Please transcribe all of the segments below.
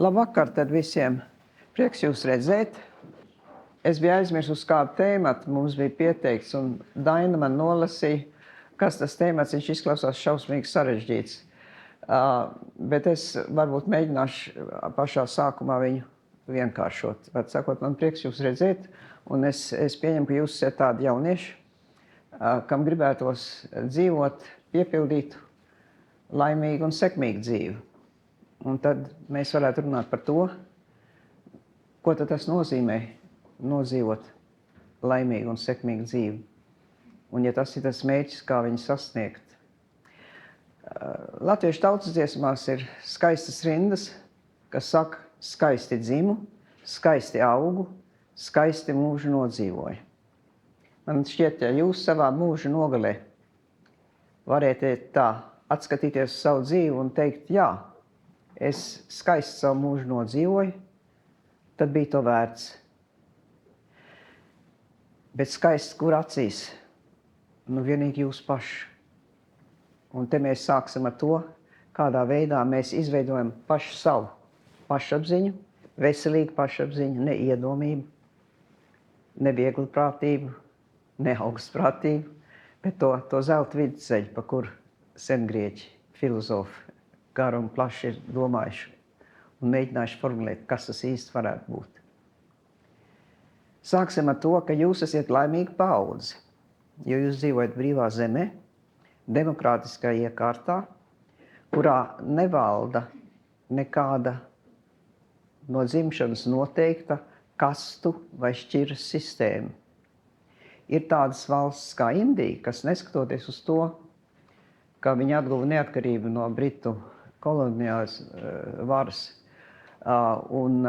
Labvakar tad visiem. Prieks jūs redzēt. Es biju aizmirsis uz kādu tēmatu, mums bija pieteikts, un Daina man nolasīja, kas tas tēmats, viņš izklausās šausmīgi sarežģīts. Bet es varbūt mēģināšu pašā sākumā viņu vienkāršot. Bet sakot, man prieks jūs redzēt, un es pieņemu, ka jūs esat tādi jaunieši, kam gribētos dzīvot, piepildītu laimīgu un sekmīgu dzīvi. Un tad mēs varētu runāt par to, ko tad tas nozīmē nodzīvot laimīgu un sekmīgu dzīvi. Un ja tas ir tas mērķis, kā viņu sasniegt. Latviešu tautas dziesmās ir skaistas rindas, kas saka, skaisti dzimu, skaisti augu, skaisti mūžu nodzīvoju. Man šķiet, ja jūs savā mūža nogalē varētu tā atskatīties uz savu dzīvi un teikt, jā, es skaisti savu mūžu nodzīvoju, tad bija to vērts. Bet skaists, kur acīs? Nu, vienīgi jūs paši. Un te mēs sāksim ar to, kādā veidā mēs izveidojam pašu savu pašapziņu, veselīgu pašapziņu, ne iedomību, ne vieglu prātību, ne augstprātību, bet to zelta vidusceļu, pa kur sengrieķi filozofi garu un plaši ir domājuši un mēģinājuši formulēt, kas tas īsti varētu būt. Sāksim ar to, ka jūs esat laimīgi paudze, jo jūs dzīvojat brīvā zemē, demokrātiskā iekārtā, kurā nevalda nekāda no dzimšanas noteikta kastu vai šķiras sistēma. Ir tādas valsts kā Indija, kas neskatoties uz to, ka viņi atguva neatkarību no Britu koloniālas varas un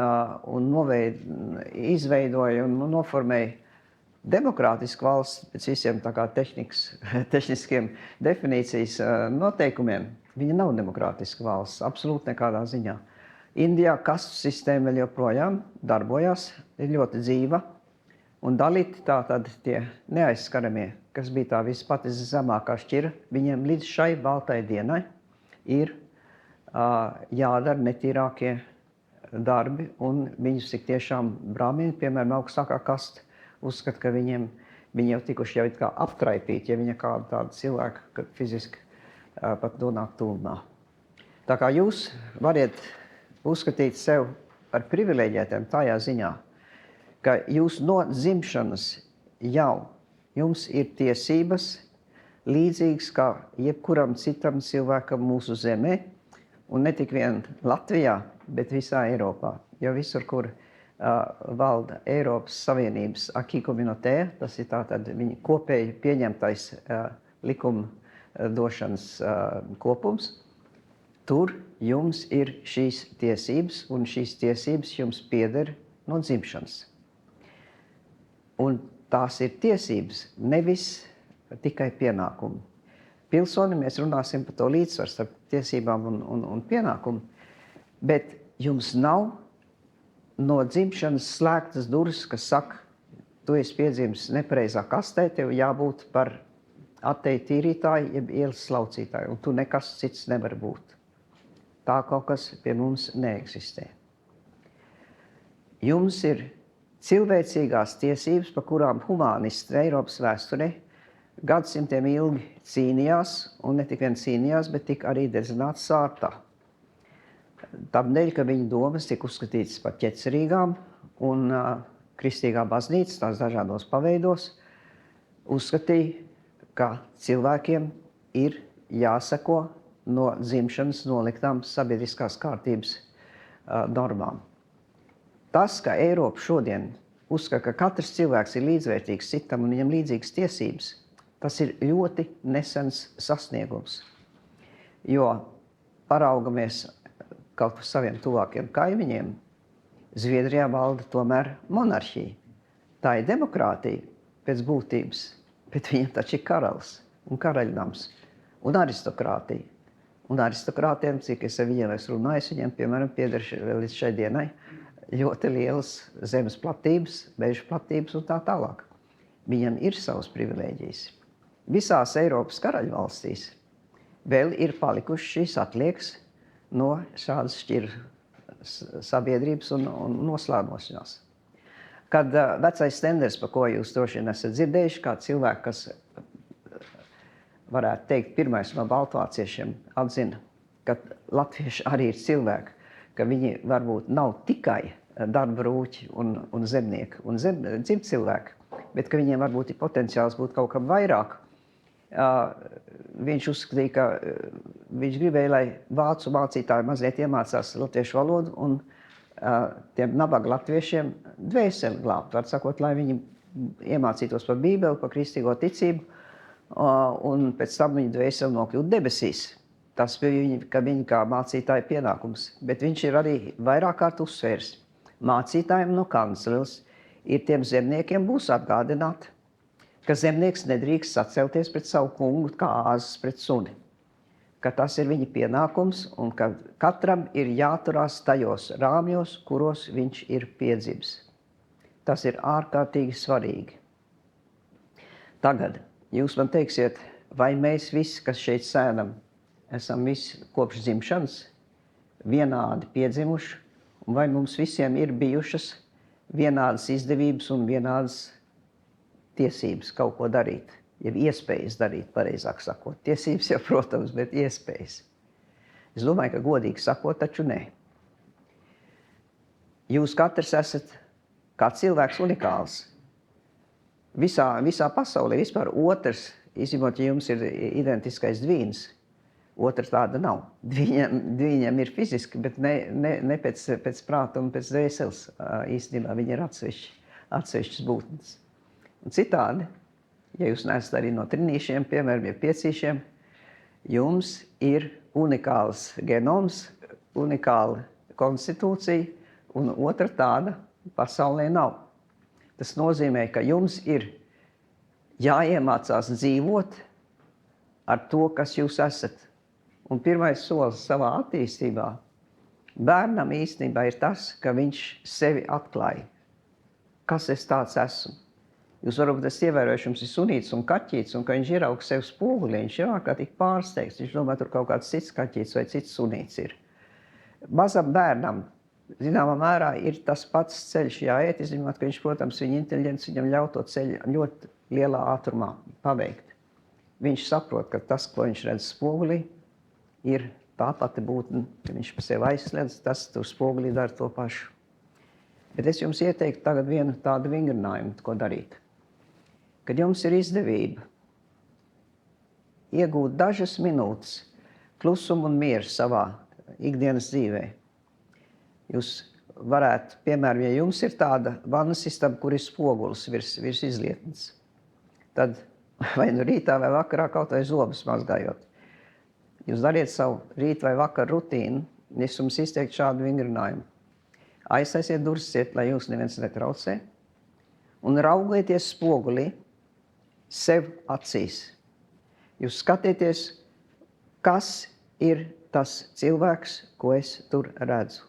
izveidoja un noformēja demokrātisku valsts pēc visiem tā kā tehniskiem definīcijas noteikumiem. Viņa nav demokrātiska valsts, absolūti nekādā ziņā. Indijā kastu sistēma vēl joprojām darbojās, ir ļoti dzīva un dalīti tātad tie neaizskaramie, kas bija tā vispati zemākā šķira, viņiem līdz šai baltai dienai ir jādara netīrākie darbi, un viņus tik tiešām brāmīni, piemēram, augstākā kasta, uzskata, ka viņi jau tikuši jau it kā aptraipīti, ja viņa kāda tāda cilvēka, kad fiziski pat nonāk tuvumā. Tā kā jūs variet uzskatīt sev par privileģētiem tajā ziņā, ka jūs no dzimšanas jau jums ir tiesības līdzīgas kā jebkuram citam cilvēkam mūsu zemē, un ne tik vien Latvijā, bet visā Eiropā. Jo visur, kur valda Eiropas Savienības acquis communautaire, tas ir tātad viņa kopēji pieņemtais likuma došanas kopums, tur jums ir šīs tiesības, un šīs tiesības jums pieder no dzimšanas. Un tās ir tiesības, nevis tikai pienākumi. Pilsoni mēs runāsim par to līdzsvaru starp tiesībām un pienākumu, bet jums nav no dzimšanas slēgtas durvis, kas saka, tu esi piedzimis nepareizā kastē, tev jābūt par ateju tīrītāju, jeb ielas slaucītāju, un tu nekas cits nevar būt. Tā kaut kas pie mums neeksistē. Jums ir cilvēcīgās tiesības, par kurām humānisti Eiropas vēsturē gadsimtiem ilgi cīnījās, un ne tik vien cīnījās, bet tika arī dedzināts sārtā. Tādēļ, ka viņu domas tika uzskatītas par ķecerīgām, un kristīgā baznīca, tās dažādos paveidos, uzskatīja, ka cilvēkiem ir jāseko no dzimšanas noliktām sabiedriskās kārtības normām. Tas, ka Eiropa šodien uzskata, ka katrs cilvēks ir līdzvērtīgs citam un viņam līdzīgas tiesības, tas ir ļoti nesens sasniegums. Jo paraugamies kaut uz saviem tuvākiem kaimiņiem, Zviedrijā valda tomēr monarhija. Tā ir demokrātija pēc būtības, bet viņam taču ir karalis un karaļnams un aristokrātija. Un aristokrātiem, cik es ar viņiem esmu runājis, viņiem, piemēram, pieder līdz šai dienai ļoti lielas zemes platības, meža platības un tā tālāk. Viņam ir savas privilēģijas. Visās Eiropas karaļvalstīs vēl ir palikušas šīs atliekas no šādas šķiru sabiedrības un noslānošanās. Kad vecais tenders, par ko jūs droši vien esat dzirdējuši, kā cilvēki, kas varētu teikt pirmais no baltvāciešiem, atzina, ka latvieši arī ir cilvēki, ka viņi varbūt nav tikai darba rūķi un zemnieki un dzimt cilvēki, bet ka viņiem varbūt ir potenciāls būt kaut kam vairāk. Viņš uzskatīja, ka viņš gribēja, lai vācu mācītāji mazliet iemācās latviešu valodu un tiem nabaga latviešiem dvēseli glābt. Var sakot, lai viņi iemācītos par Bībeli, par kristīgo ticību un pēc tam viņa dvēseli nokļūt debesīs. Tas bija viņa kā mācītāja pienākums. Bet viņš ir arī vairāk kārt uzsvērs. Mācītājiem no kancels ir tiem zemniekiem būs atgādināt, ka zemnieks nedrīkst sacelties pret savu kungu kā āzis pret suni. Ka tas ir viņa pienākums un ka katram ir jāturās tajos rāmjos, kuros viņš ir piedzimis. Tas ir ārkārtīgi svarīgi. Tagad jūs man teiksiet, vai mēs visi, kas šeit sēdam, esam visi kopš dzimšanas vienādi piedzimuši, un vai mums visiem ir bijušas vienādas izdevības un vienādas tiesības kaut ko darīt, jeb iespējas darīt, pareizāk sakot. Tiesības jau, protams, bet iespējas. Es domāju, ka godīgi sakot, taču nē. Jūs katrs esat kā cilvēks unikāls. Visā pasaulē vispār otrs, izņemot, ja jums ir identiskais dvīns, otra tāda nav. Dvīņiem ir fiziski, bet ne pēc prāta un pēc dvēseles. Īstenībā viņi ir atsevišķas būtnes. Un citādi, ja jūs neesat arī no trinīšiem, piemēram, ja piecīšiem, jums ir unikāls genoms, unikāla konstitūcija, un otra tāda pasaulē nav. Tas nozīmē, ka jums ir jāiemācās dzīvot ar to, kas jūs esat. Un pirmais solis savā attīstībā bērnam īstenībā ir tas, ka viņš sevi atklāja. Kas es tāds esmu? Jūs varbūt esat ievērojuši, jums ir sunīts un kaķīts, un ka viņš ierauga sev spogulī, viņš ir ārkārtīgi pārsteigts. Viņš domā, tur kaut kāds cits kaķīts vai cits sunīts ir. Mazam bērnam, zināmā mērā, ir tas pats ceļš jāiet, izņemot, ka viņš, protams, viņa inteliģents viņam ļauj to ceļu ļoti lielā ātrumā paveikt. Viņš saprot, ka tas, ko viņš redz spogulī, ir tā pati būtne, ka viņš pa sevi aizsliedz, tas tur spogulī dara to pašu. Bet es jums ieteiktu tagad vienu tādu vingrinājumu, ko darīt. Kad jums ir izdevība iegūt dažas minūtes klusumu un mieru savā ikdienas dzīvē, jūs varētu, piemēram, ja jums ir tāda vannas istaba, kur ir spogulis virs izlietnes, tad vai nu rītā vai vakarā kaut vai zobus mazgājot, jūs dariet savu rīt vai vakar rutīnu, es jums izteiktu šādu vingrinājumu. Aiztaisiet durvis ciet, lai jūs neviens netraucē, un raugieties spogulī sev acīs. Jūs skatieties, kas ir tas cilvēks, ko es tur redzu.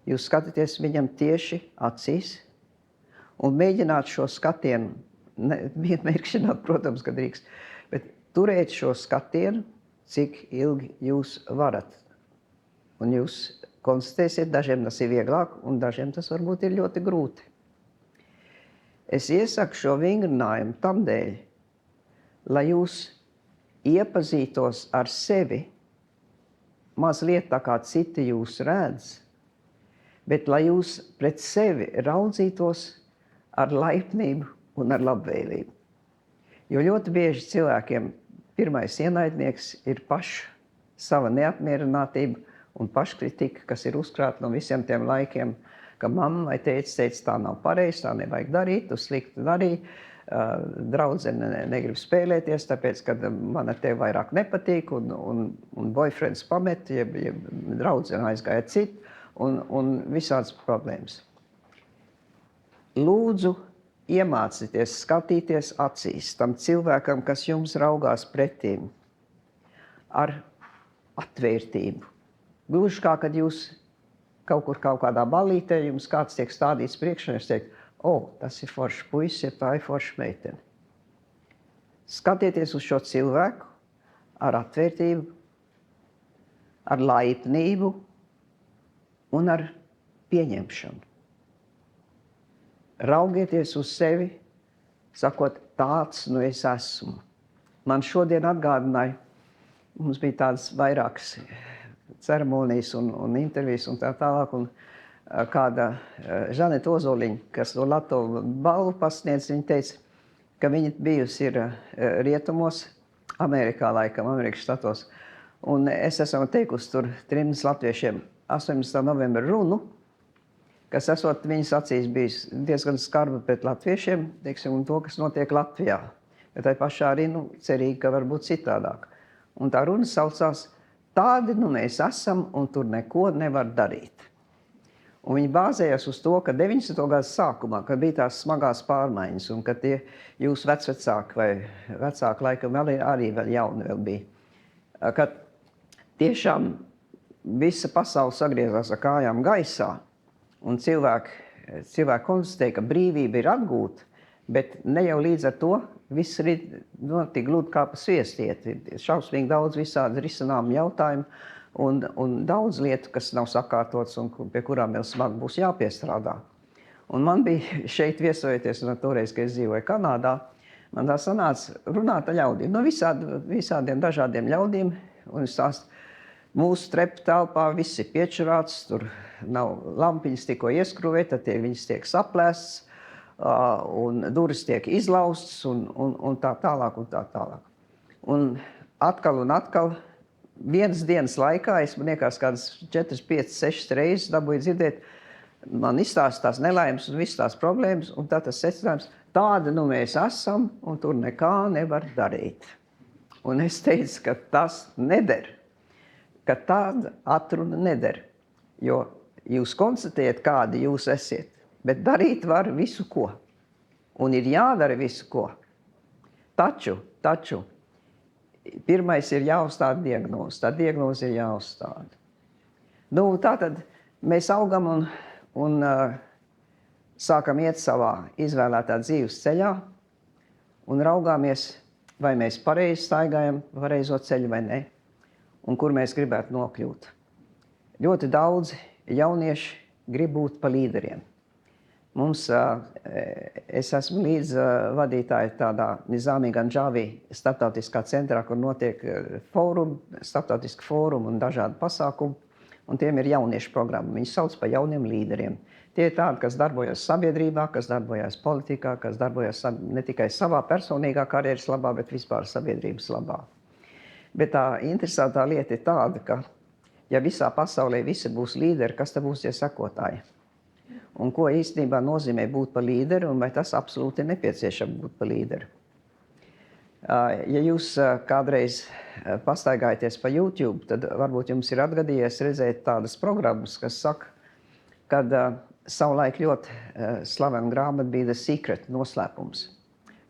Jūs skatieties viņam tieši acīs un mēģināt šo skatienu, mērkšināt, protams, ka drīkst, bet turēt šo skatienu, cik ilgi jūs varat. Un jūs konstatēsiet, dažiem tas ir vieglāk un dažiem tas varbūt ir ļoti grūti. Es iesaku šo vingrinājumu tam dēļ, lai jūs iepazītos ar sevi mazliet tā kā citi jūs redz, bet lai jūs pret sevi raudzītos ar laipnību un ar labvēlību. Jo ļoti bieži cilvēkiem pirmais ienaidnieks ir sava neapmierinātība un paškritika, kas ir uzkrāta no visiem tiem laikiem, ka mamma vai teica, tā nav pareizi, tā nevajag darīt, tu slikti darīji, draudzene negrib spēlēties, tāpēc, ka man ar tevi vairāk nepatīk, un boyfriends pamet, ja draudzene aizgāja citu, un visādas problēmas. Lūdzu, iemācieties skatīties acīs tam cilvēkam, kas jums raugās pretīm, ar atvērtību. Gluži kā, kad jūs kaut kādā ballītē, jums kāds tiek stādīts priekšā, un jūs teikt, tas ir foršs puisis, ja tā ir forša meitene. Skatieties uz šo cilvēku ar atvērtību, ar laipnību un ar pieņemšanu. Raugieties uz sevi, sakot, tāds nu es esmu. Man šodien atgādināja, mums bija tādas vairākas ceremonijas un intervijas un tā tālāk, un kāda Žaneta Ozoliņa, kas to Latovu balvu pasniedz, viņa teica, ka viņa bijusi ir rietumos, Amerikā laikam, Amerikas štatos, un es esmu teikusi tur 3 latviešiem 18. novembra runu, kas esot viņas acīs bijis diezgan skarba pret latviešiem, teiksim, un to, kas notiek Latvijā. Bet tai pašā arī, cerīgi, ka var būt citādāk. Un tā runa saucās, tādi nu mēs esam, un tur neko nevar darīt. Un viņi bāzējās uz to, ka 90. gadu sākumā, kad bija tās smagās pārmaiņas, un ka tie jūsu vecvecāki vai vecāki laikam arī vēl jauni vēl bija, ka tiešām visa pasaule sagriezās ar kājām gaisā, un cilvēki konstatēja, ka brīvība ir atgūta, bet ne jau līdz ar to viss ir notika gludi kā pa sviestiet. Šausmīgi daudz visādi risināmu jautājumu un daudz lietu, kas nav sakārtotas un pie kurām vēl smagi būs jāpiestrādā. Un man bija šeit viesojoties, un toreiz, kad es dzīvoju Kanādā, man tā sanāca runāt ar ļaudīm, no visādiem dažādiem ļaudīm, un es stāstu, mūsu trepu telpā viss ir piečurāts, tur nav lampiņas tikko ieskrūvēt, tad viņas tiek saplēstas, un durvis tiek izlaustas, un tā tālāk, un tā tālāk. Un atkal, vienas dienas laikā, es man liekas kādas 4, 5, 6 reizes dabūju dzirdēt, man izstāsta tās nelaimes un visas tās problēmas, un tā tas secinājums, tāda nu mēs esam, un tur nekā nevar darīt. Un es teicu, ka tas neder. Ka tāda atruna neder, jo jūs konstatējat, kādi jūs esiet, bet darīt var visu ko, un ir jādara visu ko. Taču, pirmais ir jāuzstāda diagnoze, tā diagnoze ir jāuzstāda. Tātad mēs augam un sākam iet savā izvēlētā dzīves ceļā un raugāmies, vai mēs pareizi staigājam pareizo ceļu vai ne. Un kur mēs gribētu nokļūt. Ļoti daudz jaunieši grib būt pa līderiem. Es esmu līdz vadītāji tādā Nizami Ganjavi starptautiskā centrā, kur notiek starptautiski fórumi un dažādi pasākumi, un tiem ir jauniešu programma. Viņi sauc par jauniem līderiem. Tie ir tādi, kas darbojas sabiedrībā, kas darbojas politikā, kas darbojas ne tikai savā personīgā karjeras labā, bet vispār sabiedrības labā. Bet tā interesantā lieta ir tāda, ka ja visā pasaulē visi būs līderi, kas te būs tie sekotāji? Un ko īstenībā nozīmē būt par līderi, un vai tas absolūti ir nepieciešams būt par līderi? Ja jūs kādreiz pastaigājaties pa YouTube, tad varbūt jums ir atgadījies redzēt tādas programmas, kas saka, kad savulaik ļoti slavena grāmata bija The Secret, noslēpums,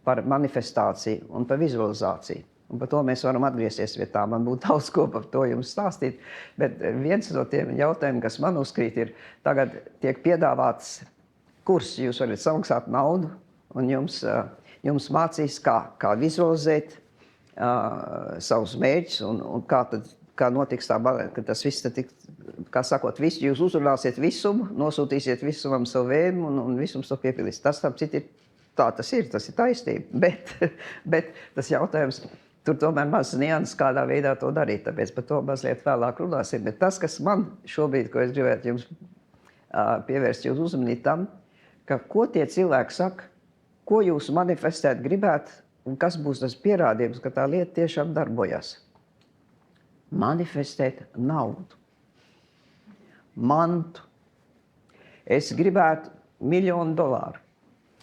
par manifestāciju un par vizualizāciju. Un par to mēs varam atgriezties vietā. Man būtu daudz ko par to jums stāstīt, bet viens no tiem jautājumiem, kas man uzkrīt, ir tagad tiek piedāvāts kurs, jūs varat samaksāt naudu, un jums mācīs, kā vizualizēt savus mērķus, un kā notiks tā, ka tas viss, kā sakot, visu, jūs uzrunāsiet visumu, nosūtīsiet visumam savu vēlmu, un visums to piepildīs. Tas tam citi ir, tas ir taisnība, bet tas jautājums, tur tomēr maz nianses, kādā veidā to darīt, tāpēc par to mazliet vēlāk runāsim. Bet tas, kas man šobrīd, ko es gribētu jums pievērst jūs uzmanīt tam, ka ko tie cilvēki saka, ko jūs manifestēt gribētu, un kas būs tas pierādījums, ka tā lieta tiešām darbojas. Manifestēt naudu, mantu. Es gribētu $1 000 000.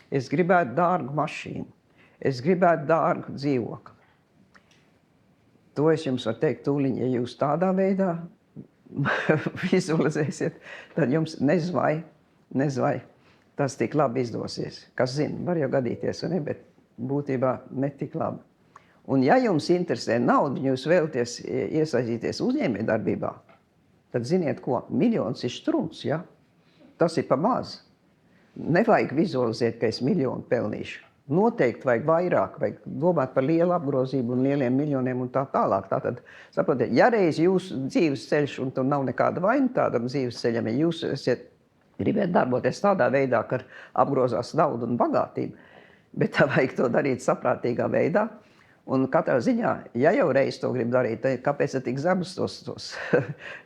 Es gribētu dārgu mašīnu. Es gribētu dārgu dzīvokli. To es jums varu teikt tūliņ, ja jūs tādā veidā vizualizēsiet, tad jums nezvai, tas tik labi izdosies. Kas zina, var jau gadīties, ne, bet būtībā ne tik labi. Un ja jums interesē nauda, jūs vēlaties iesaistīties uzņēmējdarbībā, tad ziniet ko, 1 000 000 ir strums, ja? Tas ir pa maz. Nevajag vizualizēt, ka es 1 000 000 pelnīšu. Noteikti vajag vairāk, vajag domāt par lielu apgrozību un lieliem miljoniem un tā tālāk. Tātad, saprotiet, ja reiz jūsu dzīves ceļš, un tur nav nekāda vaina tādam dzīves ceļam, ja jūs gribēt darboties tādā veidā, ka apgrozās nauda un bagātība, bet tā vajag to darīt saprātīgā veidā. Un katrā ziņā, ja jau reiz to grib darīt, tad kāpēc tik zemus tos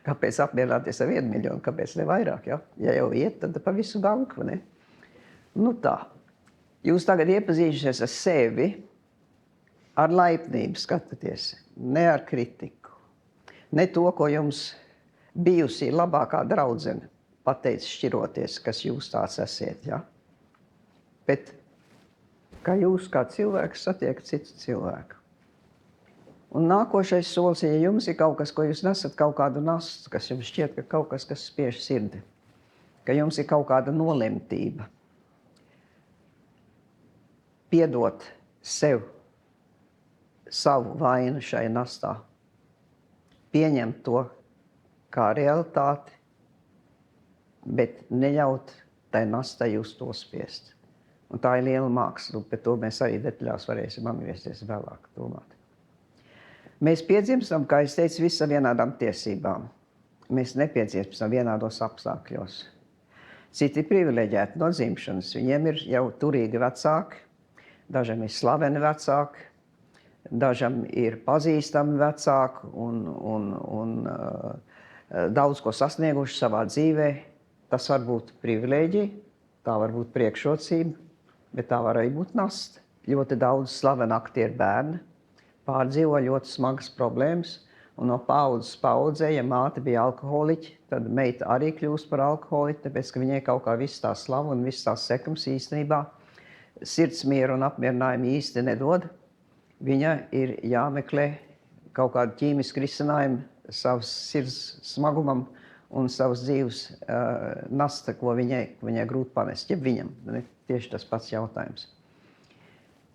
kāpēc apmierināties ar 1 miljonu, kāpēc ne vairāk, ja? Ja jau iet, tad pa visu banku, ne? Nu tā. Jūs tagad iepazījušies ar sevi, ar laipnību skatāties, ne ar kritiku. Ne to, ko jums bijusī labākā draudzene pateica šķiroties, kas jūs tāds esiet, ja? Bet kā jūs kā cilvēks satiekat citu cilvēku. Un nākošais solis, ja jums ir kaut kas, ko jūs nesat kaut kādu nastu, kas jums šķiet, ka kaut kas, kas spiež sirdi, ka jums ir kaut kāda nolemtība, piedot sev savu vainu šai nastā, pieņemt to kā realitāti, bet neļaut tai nastai jūs to spiest. Un tā ir liela māksla, bet to mēs arī detaļās varēsim atgriezties vēlāk domāt. Mēs piedzimstam, kā es teicu, visi ar vienādām tiesībām. Mēs nepiedzimstam vienādos apstākļos. Citi privileģēti no dzimšanas, viņiem ir jau turīgi vecāki, dažam ir slaveni vecāki, dažam ir pazīstami vecāki un daudz ko sasnieguši savā dzīvē. Tas var būt privilēģija, tā var būt priekšrocība, bet tā var arī būt nasta. Ļoti daudz slaveni aktieru bērni pārdzīvo ļoti smagas problēmas, un no paudzes paudzē, ja māte bija alkoholiķi, tad meita arī kļūst par alkoholiķi, tāpēc, ka viņai kaut kā viss tā slava un viss tās sekums īstenībā sirdsmieru un apmierinājumu īsti nedod. Viņa ir jāmeklē kaut kādu ķīmisku risinājumu savas sirds smagumam un savas dzīves nasta, ko viņai grūti panest. Ja viņam, ne? Tieši tas pats jautājums.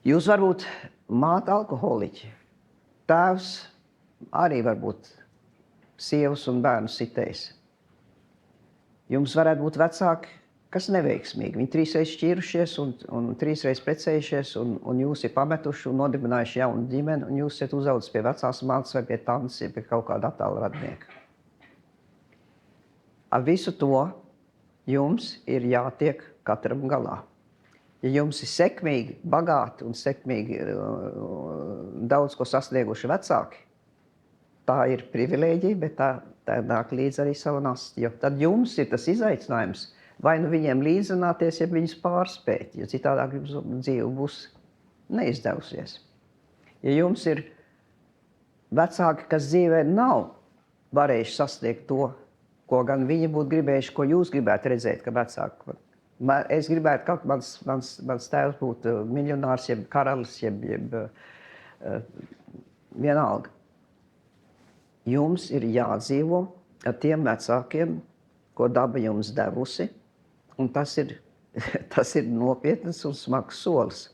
Jūs varbūt māte alkoholiķi, tēvs arī varbūt sievas un bērnu sitējs. Jums varētu būt vecāki, kas neveiksmīgi. Viņi 3 reizes šķīrušies un 3 reizes precējušies, un jūs ir pametuši un nodibinājuši jaunu ģimeni, un jūs esat uzaudzis pie vecās mātes vai pie tantes, vai pie kaut kāda attāla radnieka. Ar visu to jums ir jātiek katram galā. Ja jums ir sekmīgi, bagāti un sekmīgi daudz ko sasnieguši vecāki, tā ir privilēģija, bet tā nāk līdz arī savu nastu. Jo tad jums ir tas izaicinājums, vai nu viņiem līdzināties, ja viņus pārspēt, jo citādāk jums dzīve būs neizdevusies. Ja jums ir vecāki, kas dzīvē nav varējuši sasniegt to, ko gan viņi būtu gribējuši, ko jūs gribētu redzēt, ka vecāki. Es gribētu, ka mans tēvs būtu miljonārs, jeb karalis, jeb vienalga. Jums ir jādzīvo ar tiem vecākiem, ko daba jums devusi, un tas ir nopietnas un smags solis.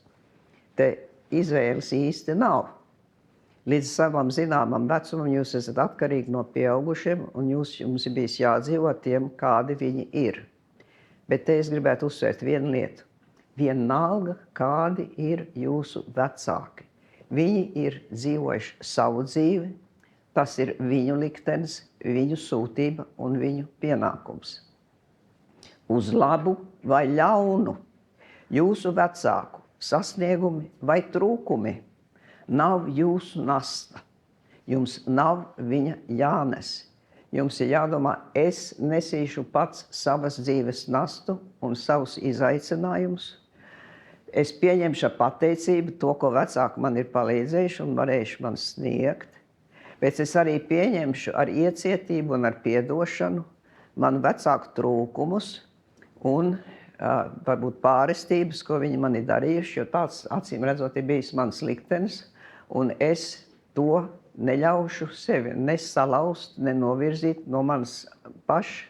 Te izvēles īsti nav. Līdz savam zināmam vecumam jūs esat atkarīgi no pieaugušiem, un jums ir bijis jādzīvo ar tiem, kādi viņi ir. Bet te es gribētu uzsvērt vienu lietu. Vienalga, kādi ir jūsu vecāki. Viņi ir dzīvojuši savu dzīvi, tas ir viņu liktenis, viņu sūtība un viņu pienākums. Uz labu vai ļaunu jūsu vecāku sasniegumi vai trūkumi nav jūsu nasta. Jums nav viņa jānes. Jums ir jādomā, es nesīšu pats savas dzīves nastu un savus izaicinājumus. Es pieņemšu ar pateicību to, ko vecāki man ir palīdzējuši un varējuši man sniegt. Bet es arī pieņemšu ar iecietību un ar piedošanu manu vecāku trūkumus un varbūt pārestības, ko viņi man ir darījuši, jo tāds, acīm redzot, ir bijis mans liktenis, un es to neļaušu sevi nesalauzt, nenovirzīt no manas paša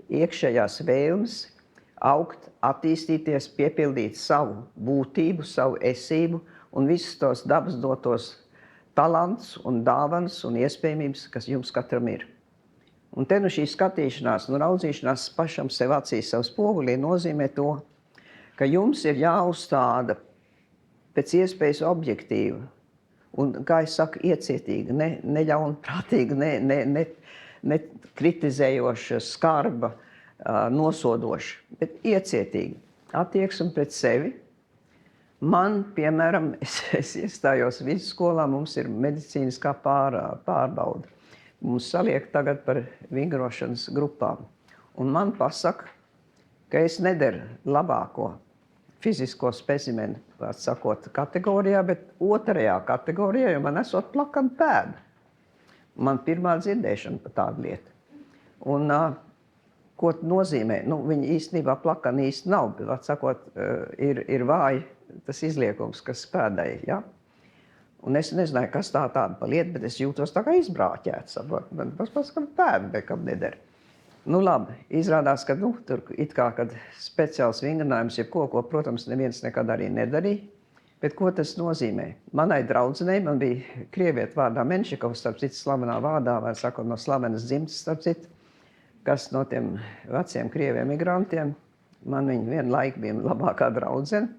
iekšējās vēlmes, augt, attīstīties, piepildīt savu būtību, savu esību un visus tos dabas dotos talants un dāvanas un iespējamības, kas jums katram ir. Un te nu šī skatīšanās, raudzīšanās pašam sev acīs, savu spogulī nozīmē to, ka jums ir jāuzstāda pēc iespējas objektīva. Un, kā es saku, iecietīga, ne ļaunprātīga, ne kritizējoša, skarba, nosodoša, bet iecietīga. Attieksme pret sevi. Man, piemēram, es iestājos vidusskolā, mums ir medicīniskā pārbauda. Mums saliek tagad par vingrošanas grupām. Un man pasaka, ka es nederu labāko fizisko specimenu, sakot, kategorijā, bet otrajā kategorijā, jo man esot plakana pēda. Man pirmā dzirdēšana par tādu lietu. Un, ko nozīmē? Nu, viņi īstenībā plakana īsti nav, bet, sakot, ir vāji tas izliekums, kas pēdēja, ja? Un es nezināju, kas tāda pa lietu, bet es jūtos tā kā izbrāķēts. Man pasaka, pēda nekam neder. Nu labi, izrādās, ka tur it kā, kad speciāls vingrinājums jebko, ko, protams, neviens nekad arī nedarīja. Bet ko tas nozīmē? Manai draudzenei, man bija krievieta vārdā Menšikovs, starp citu slavenā vārdā, vai sakot, no slavenas dzimtas, starp citu, kas no tiem veciem krieviem migrantiem, man viņa vienu laiku bija labākā draudzene.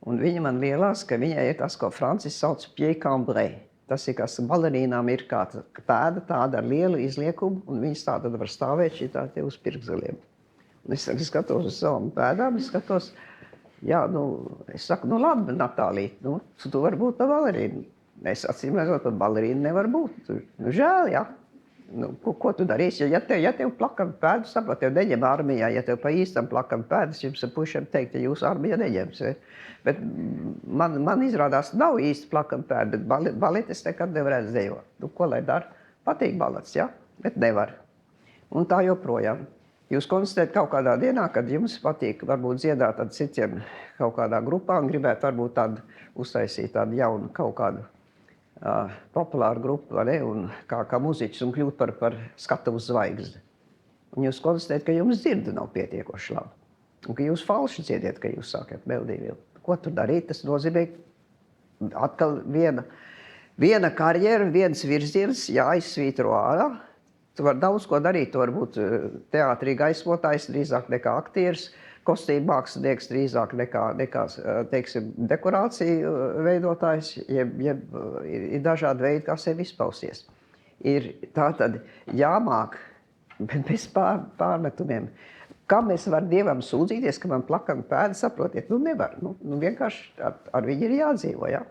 Un viņa man lielās, ka viņai ir tas, ko Francis sauc pied cambré. Tas ir, kas balerīnām ir kā pēda tāda ar lielu izliekumu, un viņas tā tad var stāvēt šitā te uz pirkstgaliem. Un es skatos uz savām pēdām, es skatos, jā, es saku, labi, Natālija, tu vari būt par balerīnu. Es acīm redzot, par balerīnu nevar būt. Žēl, jā. Ko tu darīsi? Ja tev plakana pēdu, saprot, tev neņem armijā, ja tev pa īstam plakana pēdas, jums ar pušiem teikt, ja jūsu armija neņems. Bet man izrādās nav īsti plakana pēda, bet baletes nekad nevarētu dzējot. Ko lai dara? Patīk balets, ja? Bet nevar. Un tā joprojām. Jūs konstatējat kaut kādā dienā, kad jums patīk varbūt dziedāt ar citiem kaut kādā grupā un gribētu varbūt tādu uztaisīt tādu jaunu kaut kādu populāru grupu, vai ne? Un kā muziķis un kļūt par skatuves zvaigzni. Un jūs konstatējat, ka jums dzirde nav pietiekoši labi. Un ka jūs falši dziediet, ka jūs sākat melodiju. Ko tur darīt? Tas nozīmē atkal viena karjera, viens virziens jāizsvītro ārā. Tu vari daudz ko darīt. Tu vari būt teātrī gaismotājs drīzāk nekā aktieris, kostīmu mākslinieks drīzāk nekā teiksim, dekorāciju veidotājs, jeb ir dažādi veidi, kā sevi izpausties. Ir tātad jāmāk, bet bez pārmetumiem. Kam es varu Dievam sūdzīties, ka man plakana pēda, saprotiet? Nevar. Vienkārši ar viņu ir jādzīvo, ja?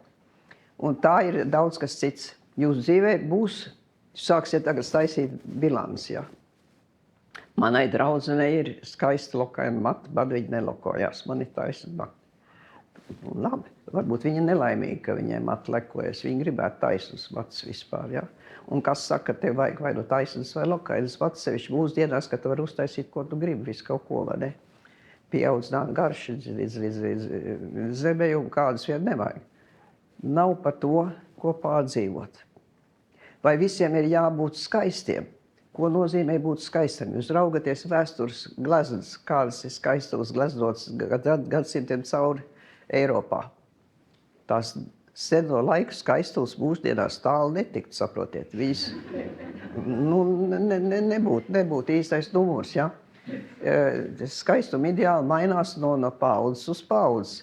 Un tā ir daudz kas cits. Jūsu dzīvē būs, sāksiet tagad taisīt bilans, ja? Manai draudzenei ir skaisti lokaini mati, bet viņa nelokojās. Man ir taisna mati. Labi, varbūt viņa nelaimīga, ka viņai mati lekojas. Viņa gribētu taisnas matus vispār, ja? Un kas saka, ka tev vajag vai nu taisnas vai lokainas matus, sevišķi mūsdienās, ka tu vari uztaisīt, ko tu gribi, visu kaut ko, vai ne? Pieaudz garši līdz zemē un kādas vien nevajag. Nav par to, ko pārdzīvot. Vai visiem ir jābūt skaistiem? Ko nozīmē būt skaistam? Jūs raugaties vēstures gleznas, kādas ir skaistos gleznotas gadsimtiem cauri Eiropā. Tās seno laiku skaistules mūsdienās tālu netikt, saprotiet. Viņas nebūtu īstais numurs, ja? Skaistuma ideāli mainās no paudzes uz paudzes.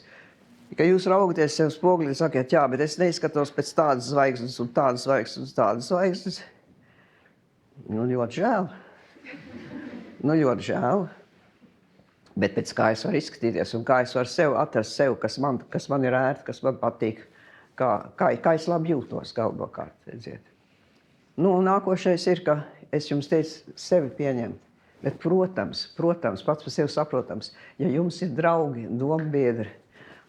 Ka jūs raugaties sev spogulī un sakiet, jā, bet es neizskatos pēc tādas zvaigznes un tādas zvaigznes un tādas zvaigznes. Ļoti žēl. Ļoti žēl. Bet pēc kā es varu izskatīties un kā es varu sev atrast sev, kas man ir ērti, kas man patīk, kā es labi jūtos galvenokārt, redziet. Nākošais ir, ka es jums teicu sevi pieņemt. Bet, protams, pats par sevi saprotams, ja jums ir draugi, dombiedri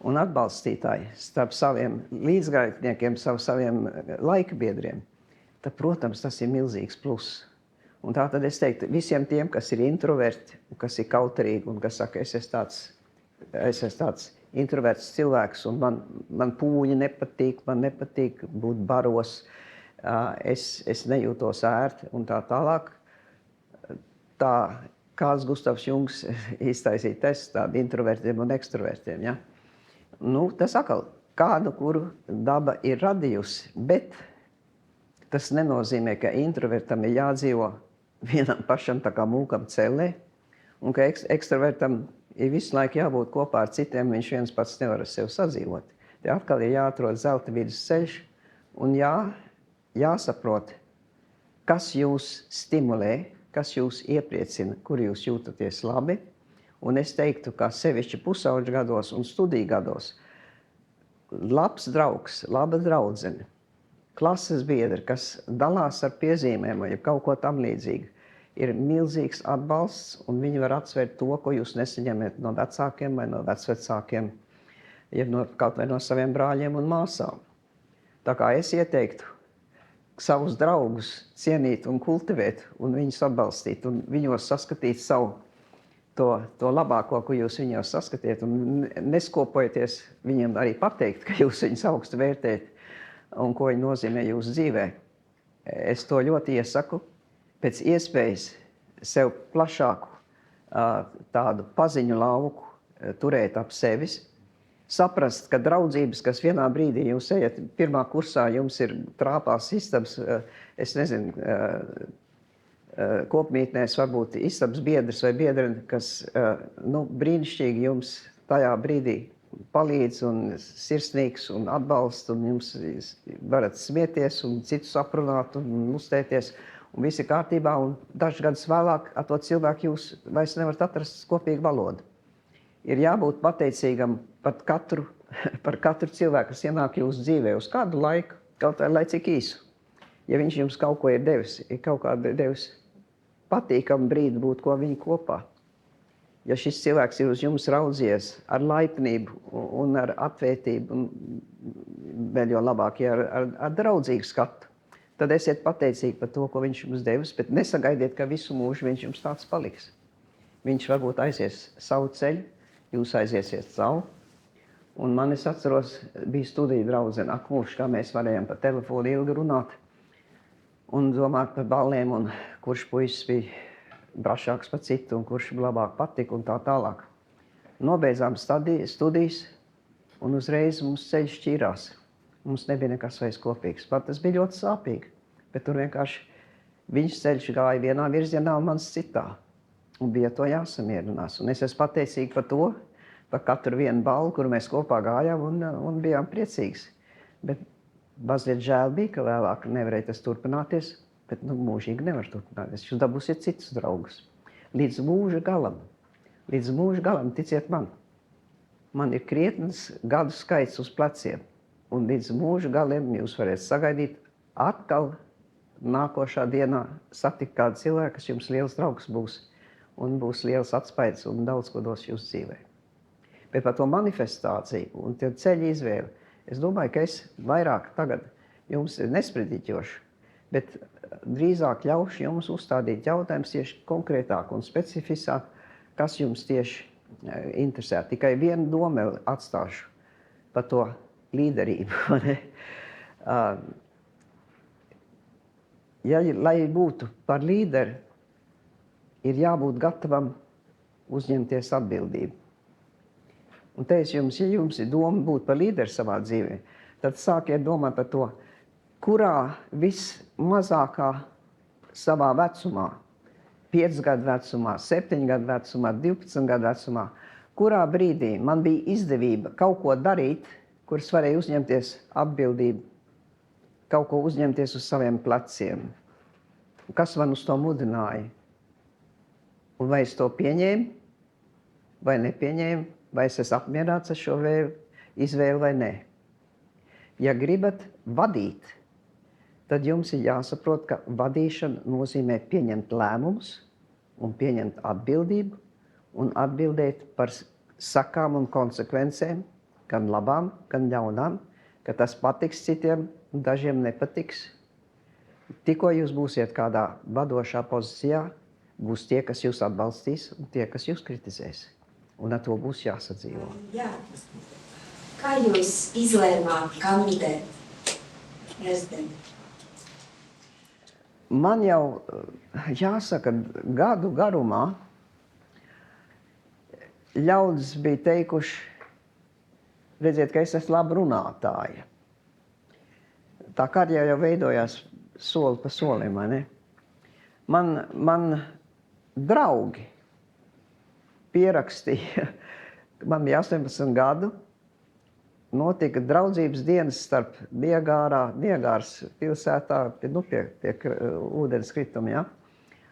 un atbalstītāji starp saviem līdzgaitniekiem, saviem laikbiedriem, tad, protams, tas ir milzīgs pluss. Un tā tad es teiktu, visiem tiem, kas ir introverti, kas ir kauterīgi un kas saka, es esmu tāds introverts cilvēks un man pūņi nepatīk, man nepatīk būt baros, es nejūtos ērti un tā tālāk. Tā Kāls Gustavs Jungs iztaisīja testu tādu introvertiem un ekstravertiem, ja? Tas atkal kādu, kuru daba ir radījusi, bet tas nenozīmē, ka introvertam ir jādzīvo vienam pašam tā kā mūkam cellē, un ka ekstravertam ir visu laiku jābūt kopā ar citiem, viņš viens pats nevar ar sevi sadzīvot. Te atkal ir jāatrod zelta vidusceļš un jāsaprot, kas jūs stimulē, kas jūs iepriecina, kur jūs jūtaties labi. Un es teiktu, ka sevišķi pusauģu gados un studiju gados labs draugs, laba draudzene, klases biedri, kas dalās ar piezīmēm vai kaut ko tam līdzīgu, ir milzīgs atbalsts, un viņi var atsvērt to, ko jūs nesaņemat no vecākiem vai no vecvecākiem, ja kaut vai no saviem brāļiem un māsām. Tā kā es ieteiktu savus draugus cienīt un kultivēt, un viņus atbalstīt, un viņos saskatīt savu to labāko, ko jūs viņos saskatiet, un neskopojieties viņiem arī pateikt, ka jūs viņus augstu vērtējat un ko viņi nozīmē jūsu dzīvē. Es to ļoti iesaku, pēc iespējas sev plašāku tādu paziņu lauku turēt ap sevis, saprast, ka draudzības, kas vienā brīdī jūs ejat pirmā kursā, jums ir trāpās istabas, es nezinu, kopmītnēs varbūt istabas biedrs vai biedreni, kas brīnišķīgi jums tajā brīdī palīdz un sirsnīgs un atbalsta, un jums varat smieties un citus aprunāt un uzstēties, un viss ir kārtībā, un dažus gadus vēlāk ar to cilvēku jūs vairs nevarat atrast kopīgu valodu. Ir jābūt pateicīgam par katru cilvēku, kas ienāk jūsu dzīvē uz kādu laiku, kaut vai lai cik īsu. Ja viņš jums kaut ko ir devis, ir kaut kādu devis patīkamu brīdi būt ko viņi kopā. Ja šis cilvēks ir uz jums raudzījies ar laipnību un ar atvērtību, un vēl jo labāk, ja ar draudzīgu skatu, tad esiet pateicīgi par to, ko viņš jums devis, bet nesagaidiet, ka visu mūžu viņš jums tāds paliks. Viņš varbūt aizies savu ceļu, jūs aiziesiet savu. Un man, es atceros, bija studija draudzene, mūžs, kā mēs varējām pa telefonu ilgi runāt un domāt par balliem, un kurš puisis bija brašāks par citu, un kurš labāk patika, un tā tālāk. Nobeidzām studijas, un uzreiz mums ceļš šķīrās. Mums nebija nekas vairs kopīgs. Pat tas bija ļoti sāpīgi, bet tur vienkārši viņš ceļš gāja vienā virzienā un mans citā. Un bija to jāsamierinās. Un es esmu pateicīgi par to, par katru vienu balvu, kuru mēs kopā gājām un bijām priecīgs. Bet mazliet žēl bija, ka vēlāk nevarēja tas turpināties, bet mūžīgi nevar turpināties. Jūs dabūsiet citus draugus. Līdz mūža galam, ticiet man. Man ir krietnes gadu skaits uz pleciem. Un līdz mūža galiem jūs varēsiet sagaidīt atkal nākošā dienā satikt kādu cilvēku, kas jums liels draugs būs. Un būs liels atspaids un daudz ko dos jūsu dzīvē. Bet par to manifestāciju un ceļu izvēli, es domāju, ka es vairāk tagad jums nespredīķošu, bet drīzāk ļaušu jums uzstādīt jautājumus tieši konkrētāk un specifiskāk, kas jums tieši interesē. Tikai vienu domu atstāšu par to līderību. Lai būtu par līderi, ir jābūt gatavam uzņemties atbildību. Un te es jums, ja jums ir doma būt par līderi savā dzīvē, tad sākiet domāt par to, kurā vismazākā savā vecumā, 5 gadu vecumā, 7 gadu vecumā, 12 gadu vecumā, kurā brīdī man bija izdevība kaut ko darīt, kuras varēja uzņemties atbildību, kaut ko uzņemties uz saviem pleciem. Kas man uz to mudināja? Un vai es to pieņēmu, vai nepieņēmu, vai es esmu apmierināts ar šo izvēli vai nē. Ja gribat vadīt, tad jums ir jāsaprot, ka vadīšana nozīmē pieņemt lēmumus un pieņemt atbildību un atbildēt par sakām un konsekvencēm, gan labām, gan ļaunām, ka tas patiks citiem, dažiem nepatiks. Tikko jūs būsiet kādā vadošā pozīcijā, būs tie, kas jūs atbalstīs un tie, kas jūs kritizēs. Un ar to būs jāsadzīvo. Jā. Kā jūs izlēmāt kandidēt prezidentu? Man jau, jāsaka, gadu garumā ļaudis bija teikuši, redziet, ka es esmu laba runātāja. Tā karjera jau veidojās soli pa solim, vai ne? Man draugi pierakstīja, man bija 18 gadu, notika draudzības dienas starp Niagāras pilsētā, pie ūdens krituma, ja?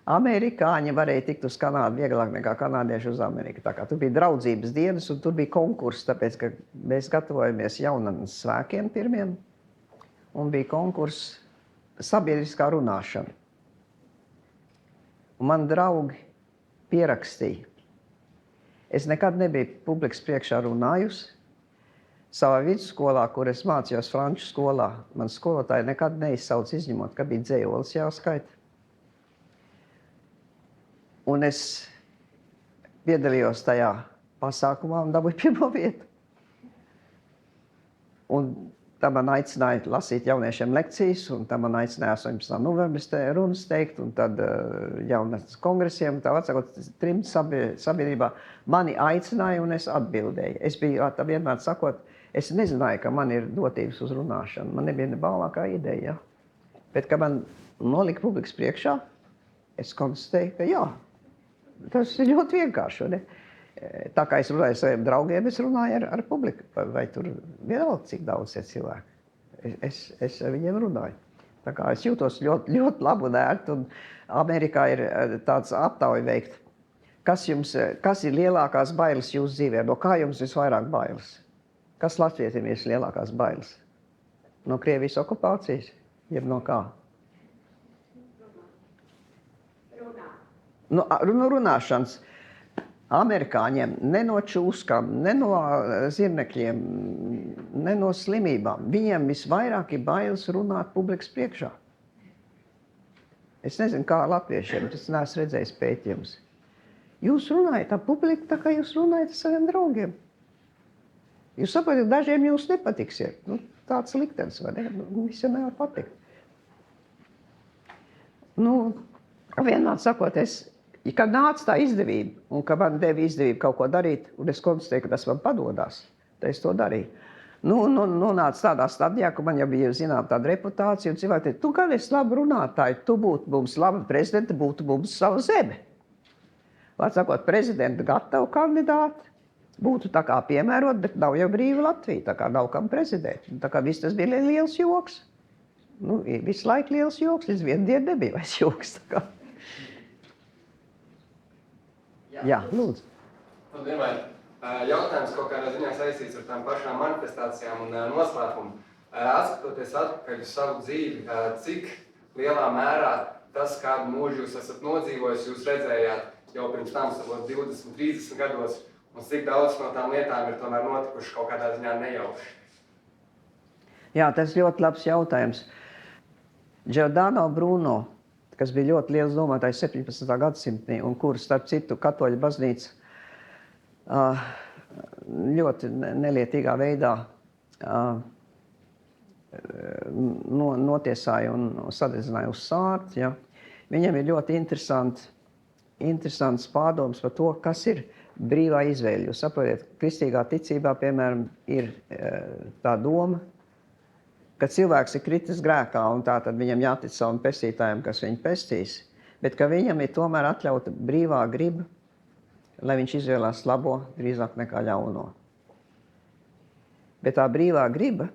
Amerikāņi varēja tikt uz Kanādu vieglāk nekā kanādieši uz Ameriku. Tā kā tur bija draudzības dienas un tur bija konkurss, tāpēc, ka mēs gatavojamies jaunanas svēkiem pirmiem un bija konkurss sabiedriskā runāšana. Un man draugi pierakstīja. Es nekad nebiju publikas priekšā runājusi. Savā vidusskolā, kur es mācījos franču skolā, man skolotāji nekad neizsauc izņemot, ka bija dzējolis jāskaita. Un es piedalījos tajā pasākumā un dabūju pirmo vietu. Un tā man aicināja lasīt jauniešiem lekcijas, un tā man aicināja 18. novembris runas teikt, un tad jaunatnes kongresiem, tā vecākot trimta sabiedrībā mani aicināja, un es atbildēju. Es biju tā vienmēr sakot, es nezināju, ka man ir dotības uz runāšanu. Man nebija ne bālākā ideja, ja? Bet, kad man nolika publikas priekšā, es konstatēju, ka jā, tas ir ļoti vienkārši, ne? Tā kā es runāju ar saviem draugiem, es runāju ar publiku, vai tur vienalga, cik daudz ir cilvēki. Es ar viņiem runāju. Tā kā es jūtos ļoti, ļoti labi un ērti, un Amerikā ir tāds aptauja veikt. Kas ir lielākās bailes jūsu dzīvē? No kā jums visvairāk bailes? Kas latvietim ir lielākās bailes? No Krievijas okupācijas? Jeb no kā? No runāšanas. Amerikāņiem ne no čūskām, ne no zirnekļiem, ne no slimībām. Viņiem visvairāk ir bailes runāt publikas priekšā. Es nezinu, kā latviešiem, tas neesmu redzējis pētījumus. Jūs runājat ar publiku tā, kā jūs runājat ar saviem draugiem. Jūs saprotat, dažiem jūs nepatiksiet. Nu, tāds liktenis, vai ne? Visiem nevar patikt. Nu, vienmēr sakot, kad nāca tā izdevība, un kad man deva izdevību kaut ko darīt, un es konstatēju, ka tas man padodās, tad es to darīju. Nonāca tādā stadijā, ka man jau bija zinām tāda reputācija, un cilvēki teica, tu gan esi labi runātāji, tu būtu mums laba prezidenta, būtu mums sava zeme. Vārds sakot, prezidenta gatavu kandidāti, būtu tā kā piemērot, bet nav jau brīva Latvija, tā kā nav kam prezidēt. Tā kā viss tas bija liels joks. Nu, visu laiku liels joks, līdz vienu dienu nebija vairs joks, tā kā. Jā, lūdzu. Vienmēr jautājums kaut kādā ziņā saistīts ar tām pašām manifestācijām un noslēpumu. Atskatoties atpakaļ uz savu dzīvi, cik lielā mērā tas, kādu mūžu jūs esat nodzīvojis, jūs redzējāt jau pirms tam savos 20, 30 gados, un cik daudz no tām lietām ir tomēr notikuši kaut kādā ziņā nejauši? Jā, tas ir ļoti labs jautājums. Giordano Bruno, kas bija ļoti liels domātājs 17. gadsimtī, un kurš, starp citu, katoļu baznīca ļoti nelietīgā veidā notiesāja un sadedzināja uz sārtu. Ja. Viņam ir ļoti interesants pārdoms par to, kas ir brīvā izvēle. Jūs saprotiet, kristīgā ticībā, piemēram, ir tā doma, ka cilvēks ir kritis grēkā, un tā tad viņam jātic savam pestītājam, kas viņu pestīs, bet ka viņam ir tomēr atļauta brīvā griba, lai viņš izvēlās labo drīzāk nekā ļauno. Bet tā brīvā griba,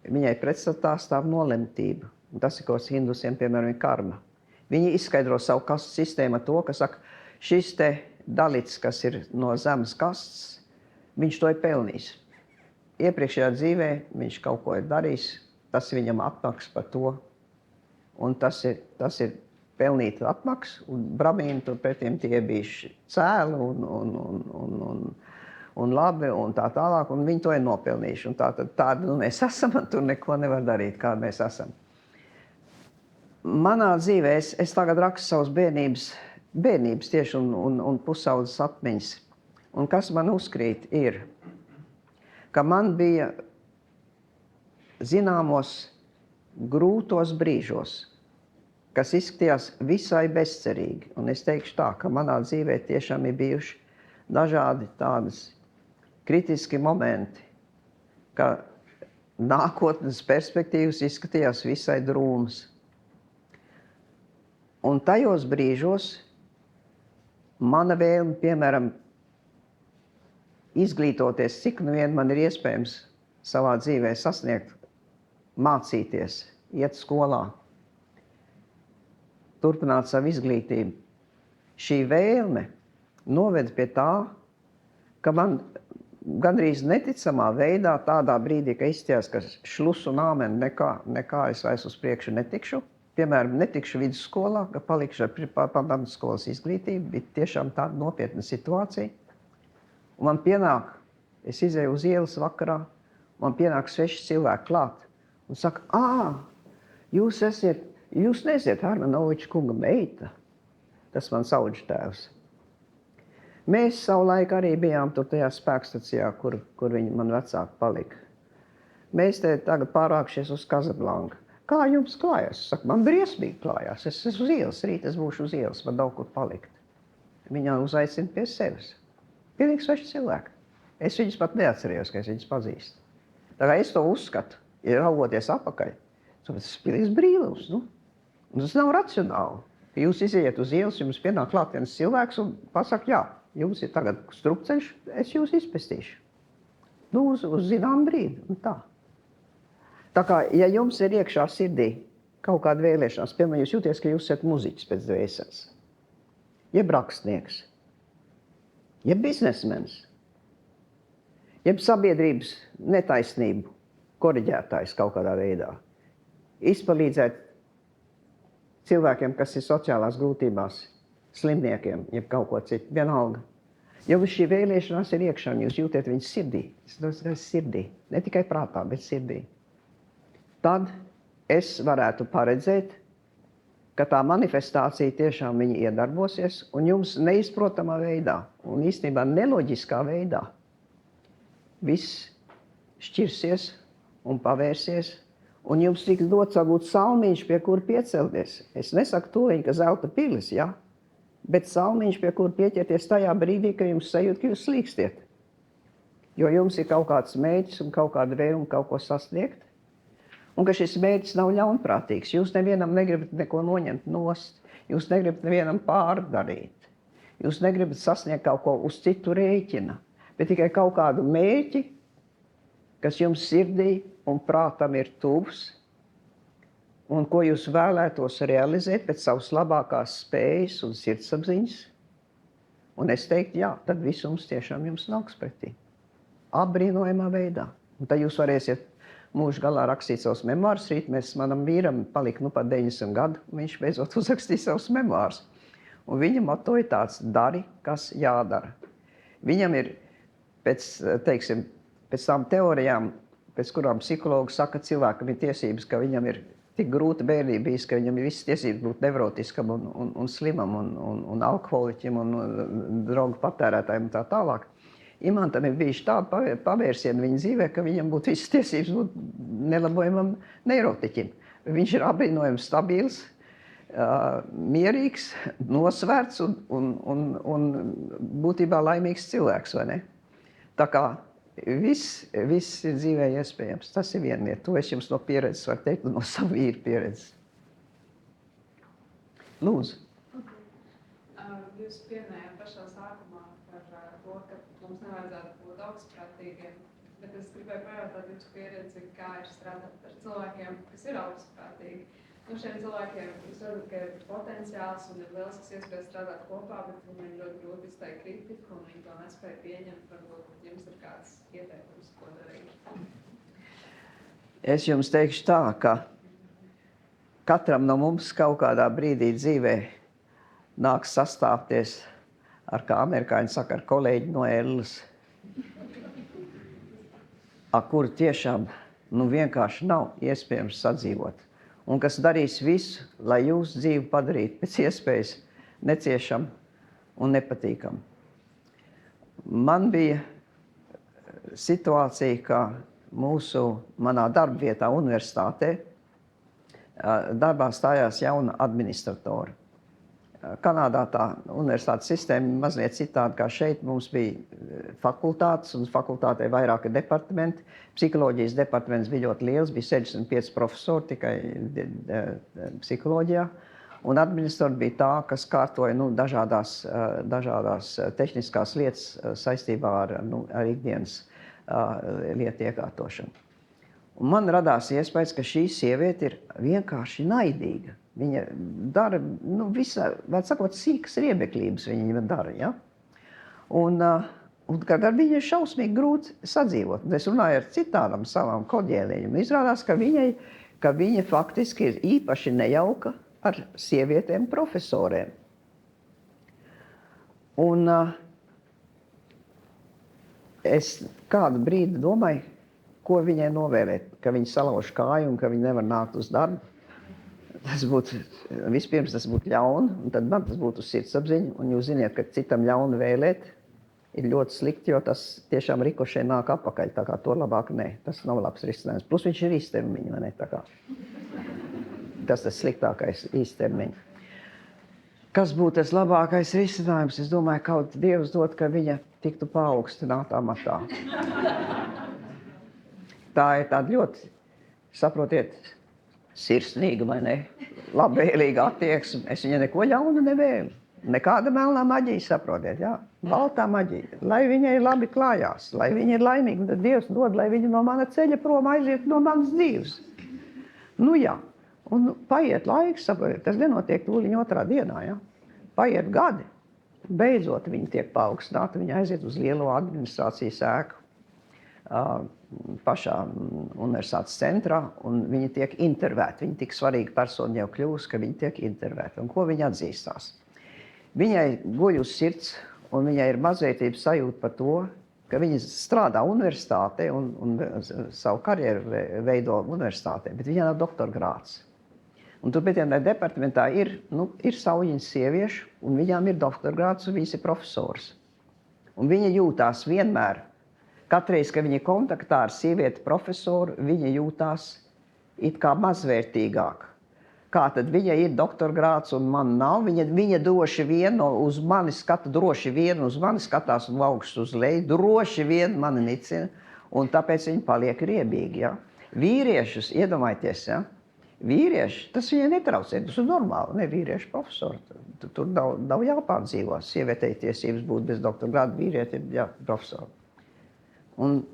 viņai pretstatā stāv nolemtība. Un tas ir, ko hindusiem, piemēram, ir karma. Viņi izskaidro savu kastu sistēmu ar to, ka saka, šis te dalits, kas ir no zemes kastes, viņš to ir pelnījis. Iepriekšējā dzīvē viņš kaut ko ir darījis, tas viņam atmaks par to, un tas ir pelnīt atmaks, un bramīni tur pretiem tie bijuši cēli un labi, un tā tālāk, un viņi to ir nopelnījuši, un tādi mēs esam, un tur neko nevar darīt, kādi mēs esam. Manā dzīvē es tagad rakstu savus bērnības tieši un pusaudzes atmiņas, un kas man uzkrīt ir, ka man bija zināmos grūtos brīžos, kas izskatījās visai bezcerīgi. Un es teikšu tā, ka manā dzīvē tiešām ir bijuši dažādi tādas kritiski momenti, ka nākotnes perspektīvas izskatījās visai drūmas. Un tajos brīžos mana vēlme, piemēram, izglītoties, cik nu vien man ir iespējams savā dzīvē sasniegt, mācīties, iet skolā, turpināt savu izglītību. Šī vēlme noved pie tā, ka man gandrīz neticamā veidā tādā brīdī, ka izstījās, ka šlus un āmen nekā es vairs uz priekšu netikšu. Piemēram, netikšu vidusskolā, ka palikšu ar pamatskolas izglītību, bija tiešām tāda nopietna situācija. Un man pienāk, es izēju uz ielas vakarā, man pienāk 6 cilvēki klāt un saka, jūs neesiet Armanoviča kunga meita. Tas man sauģa tēvs. Mēs savulaik arī bijām tur tajā spēkstacijā, kur viņi man vecāki palika. Mēs te tagad pārākšies uz Kazablanku. Kā jums klājās? Es saku, man briesmīgi klājās. Es esmu uz ielas, rīt es būšu uz ielas, man nav kur palikt. Viņa uzaicina pie sevis. Pilnīgi 6 cilvēki. Es viņus pat neatcerējos, ka es viņus pazīstu. Tā kā es to uzskatu, ja raugoties apakaļ, tas ir pilnīgs brīnums. Nu? Un tas nav racionāli. Jūs iziet uz ielas, jums pienāk klāt viens cilvēks un pasaka, jā, jums ir tagad strupceļš, es jūs izpestīšu. Nu, uz zinām brīdi, un tā. Tā kā, ja jums ir iekšā sirdī kaut kāda vēlēšanās, piemēram, jūs jūties, ka jūs esat muziķis pēc dvēseles, jeb rakstnieks, jeb biznesmenis, jeb sabiedrības netaisnību koriģētājs kaut kādā veidā, izpalīdzēt cilvēkiem, kas ir sociālās grūtībās, slimniekiem, jeb kaut ko citu, vienalga. Ja šī vēlēšanās ir iekšā, un jūs jūtiet viņas sirdī, sirdī, ne tikai prātā, bet sirdī, tad es varētu paredzēt, ka tā manifestācija tiešām viņa iedarbosies, un jums neizprotamā veidā, un īstenībā neloģiskā veidā, viss šķirsies un pavērsies, un jums tiks dots varbūt salmiņš, pie kura piecelties. Es nesaku tūliņ, ka zelta pilis, ja? Bet salmiņš, pie kura pieķerties tajā brīdī, ka jums sajūt, ka jūs slīkstiet. Jo jums ir kaut kāds mērķis un kaut kāda vēlme kaut ko sasniegt, un ka šis mērķis nav ļaunprātīgs. Jūs nevienam negribat neko noņemt nost, jūs negribat nevienam pārdarīt, jūs negribat sasniegt kaut ko uz citu rēķina, bet tikai kaut kādu mērķi, kas jums sirdī un prātam ir tuvs, un ko jūs vēlētos realizēt pēc savas labākās spējas un sirdsapziņas. Un es teiktu, jā, tad visums tiešām jums nāks pretī. Apbrīnojamā veidā. Un tad jūs varēsiet mūžu galā rakstīt savus memoārus. Rīt manam vīram palika nu pat 90 gadu, un viņš beidzot uzrakstīja savus memoārus. Un viņa moto ir tāds, dari, kas jādara. Viņam ir pēc tām teorijām, pēc kurām psihologi saka, cilvēkam ir tiesības, ka viņam ir tik grūta bērnība bijis, ka viņam ir visas tiesības būt nevrotiskam un slimam un alkoholiķim un drogu patērētājiem un tā tālāk. Imantam ir bijuši tādi pavērsieni viņa dzīvē, ka viņam būtu visas tiesības būt nelabojamam neirotiķim. Viņš ir apbrīnojams stabils, mierīgs, nosvērts un būtībā laimīgs cilvēks, vai ne? Tā kā viss ir dzīvē iespējams. Tas ir viena lieta. To es jums no pieredzes varu teikt, no savu vīru pieredzes. Lūdzu. Jūs pieminējāt pašā sākumā par to, ka mums nevajadzētu būt augstprātīgiem, bet es gribēju pajautāt jūsu pieredzi, kā ir strādāt ar cilvēkiem, kas ir augstprātīgi. Nu, šiem cilvēkiem jūs redzat, ka ir potenciāls un ir lielisks iespējas strādāt kopā, bet viņi ļoti grūti izteikt kritiku un viņi to nespēja pieņemt. Varbūt jums ir kāds ieteikums, ko darīt? Es jums teikšu tā, ka katram no mums kaut kādā brīdī dzīvē nāks sastāpties ar, kā amerikāņi saka, ar kolēģi no Ellas, ar kuru tiešām vienkārši nav iespējams sadzīvot. Un kas darīs visu, lai jūsu dzīvi padarītu pēc iespējas neciešam un nepatīkam. Man bija situācija, ka manā darba vietā universitātē darbā stājās jauna administratora. Kanādā tā universitātes sistēma mazliet citāda kā šeit. Mums bija fakultātes, un fakultātē vairāki departamenti. Psiholoģijas departaments bija ļoti liels, bija 65 profesori tikai psiholoģijā. Un administratori bija tā, kas kārtoja dažādās tehniskās lietas saistībā ar ikdienas lietu iekārtošanu. Un man radās iespējas, ka šī sieviete ir vienkārši naidīga. Viņa dara, varētu sakot, sīkas riebeklības viņa dara, ja? Un kad ar viņu ir šausmīgi grūti sadzīvot. Es runāju ar citām savām koģēlēņiem. Izrādās, ka viņa faktiski ir īpaši nejauka ar sievietēm profesorēm. Un es kādu brīdi domāju, ko viņai novēlēt, ka viņa salauž kāju un ka viņa nevar nākt uz darbu. Vispirms tas būtu ļauni, un tad man tas būtu sirdsapziņa. Un jūs ziniet, ka citam ļauni vēlēt ir ļoti slikti, jo tas tiešām rikošē nāk apakaļ. Tā kā to labāk nē, tas nav labs risinājums. Plus viņš ir īstermiņa, vai ne? Tā kā. Tas sliktākais īstermiņa. Kas būtu tas labākais risinājums? Es domāju, kaut Dievs dod, ka viņa tiktu paaugstināta amatā. Tā ir tāda ļoti, saprotiet, sirsnīga vai ne, labvēlīga attieksme. Es viņai neko ļaunu nevēlu. Nekāda melnā maģija, saprotiet, jā. Baltā maģija. Lai viņai labi klājās, lai viņa ir laimīga, tad Dievs dod, lai viņa no mana ceļa prom aiziet no manas dzīves. Nu jā, un paiet laiks, saprotiet, tas nenotiek tūliņ otrā dienā, jā. Paiet gadi. Beidzot viņa tiek paaugstināta, viņa aiziet uz lielo administrācijas ēku pašā universitātes centrā, un viņa tiek intervēta. Viņa tik svarīga persona jau kļūst, ka viņa tiek intervēta. Un ko viņa atzīstās? Viņai guļ uz sirds, un viņai ir mazvērtības sajūta par to, ka viņa strādā universitātē un savu karjeru veido universitātē, bet viņai nav doktora grāds. Un tur pētījumā departamentā ir saujiņas sieviešu, un viņām ir doktora grāds, un viņas ir profesors. Un viņa jūtās vienmēr, katreiz, kad viņa kontaktā ar sievieti profesoru, viņa jūtās it kā mazvērtīgāk. Kā tad viņa ir doktora grāds un man nav? Viņa droši vien uz mani skatās no augšas uz leju, droši vien mani nicina, un tāpēc viņa paliek riebīgi. Ja? Vīriešus, iedomājieties, ja? Vīrieši, tas viņai netraucē, tas ir normāli, ne vīriešu profesori. Tur nav jāpārdzīvo. Sievietei tiesības būt bez doktora grāda, vīrieti ir profesori. Un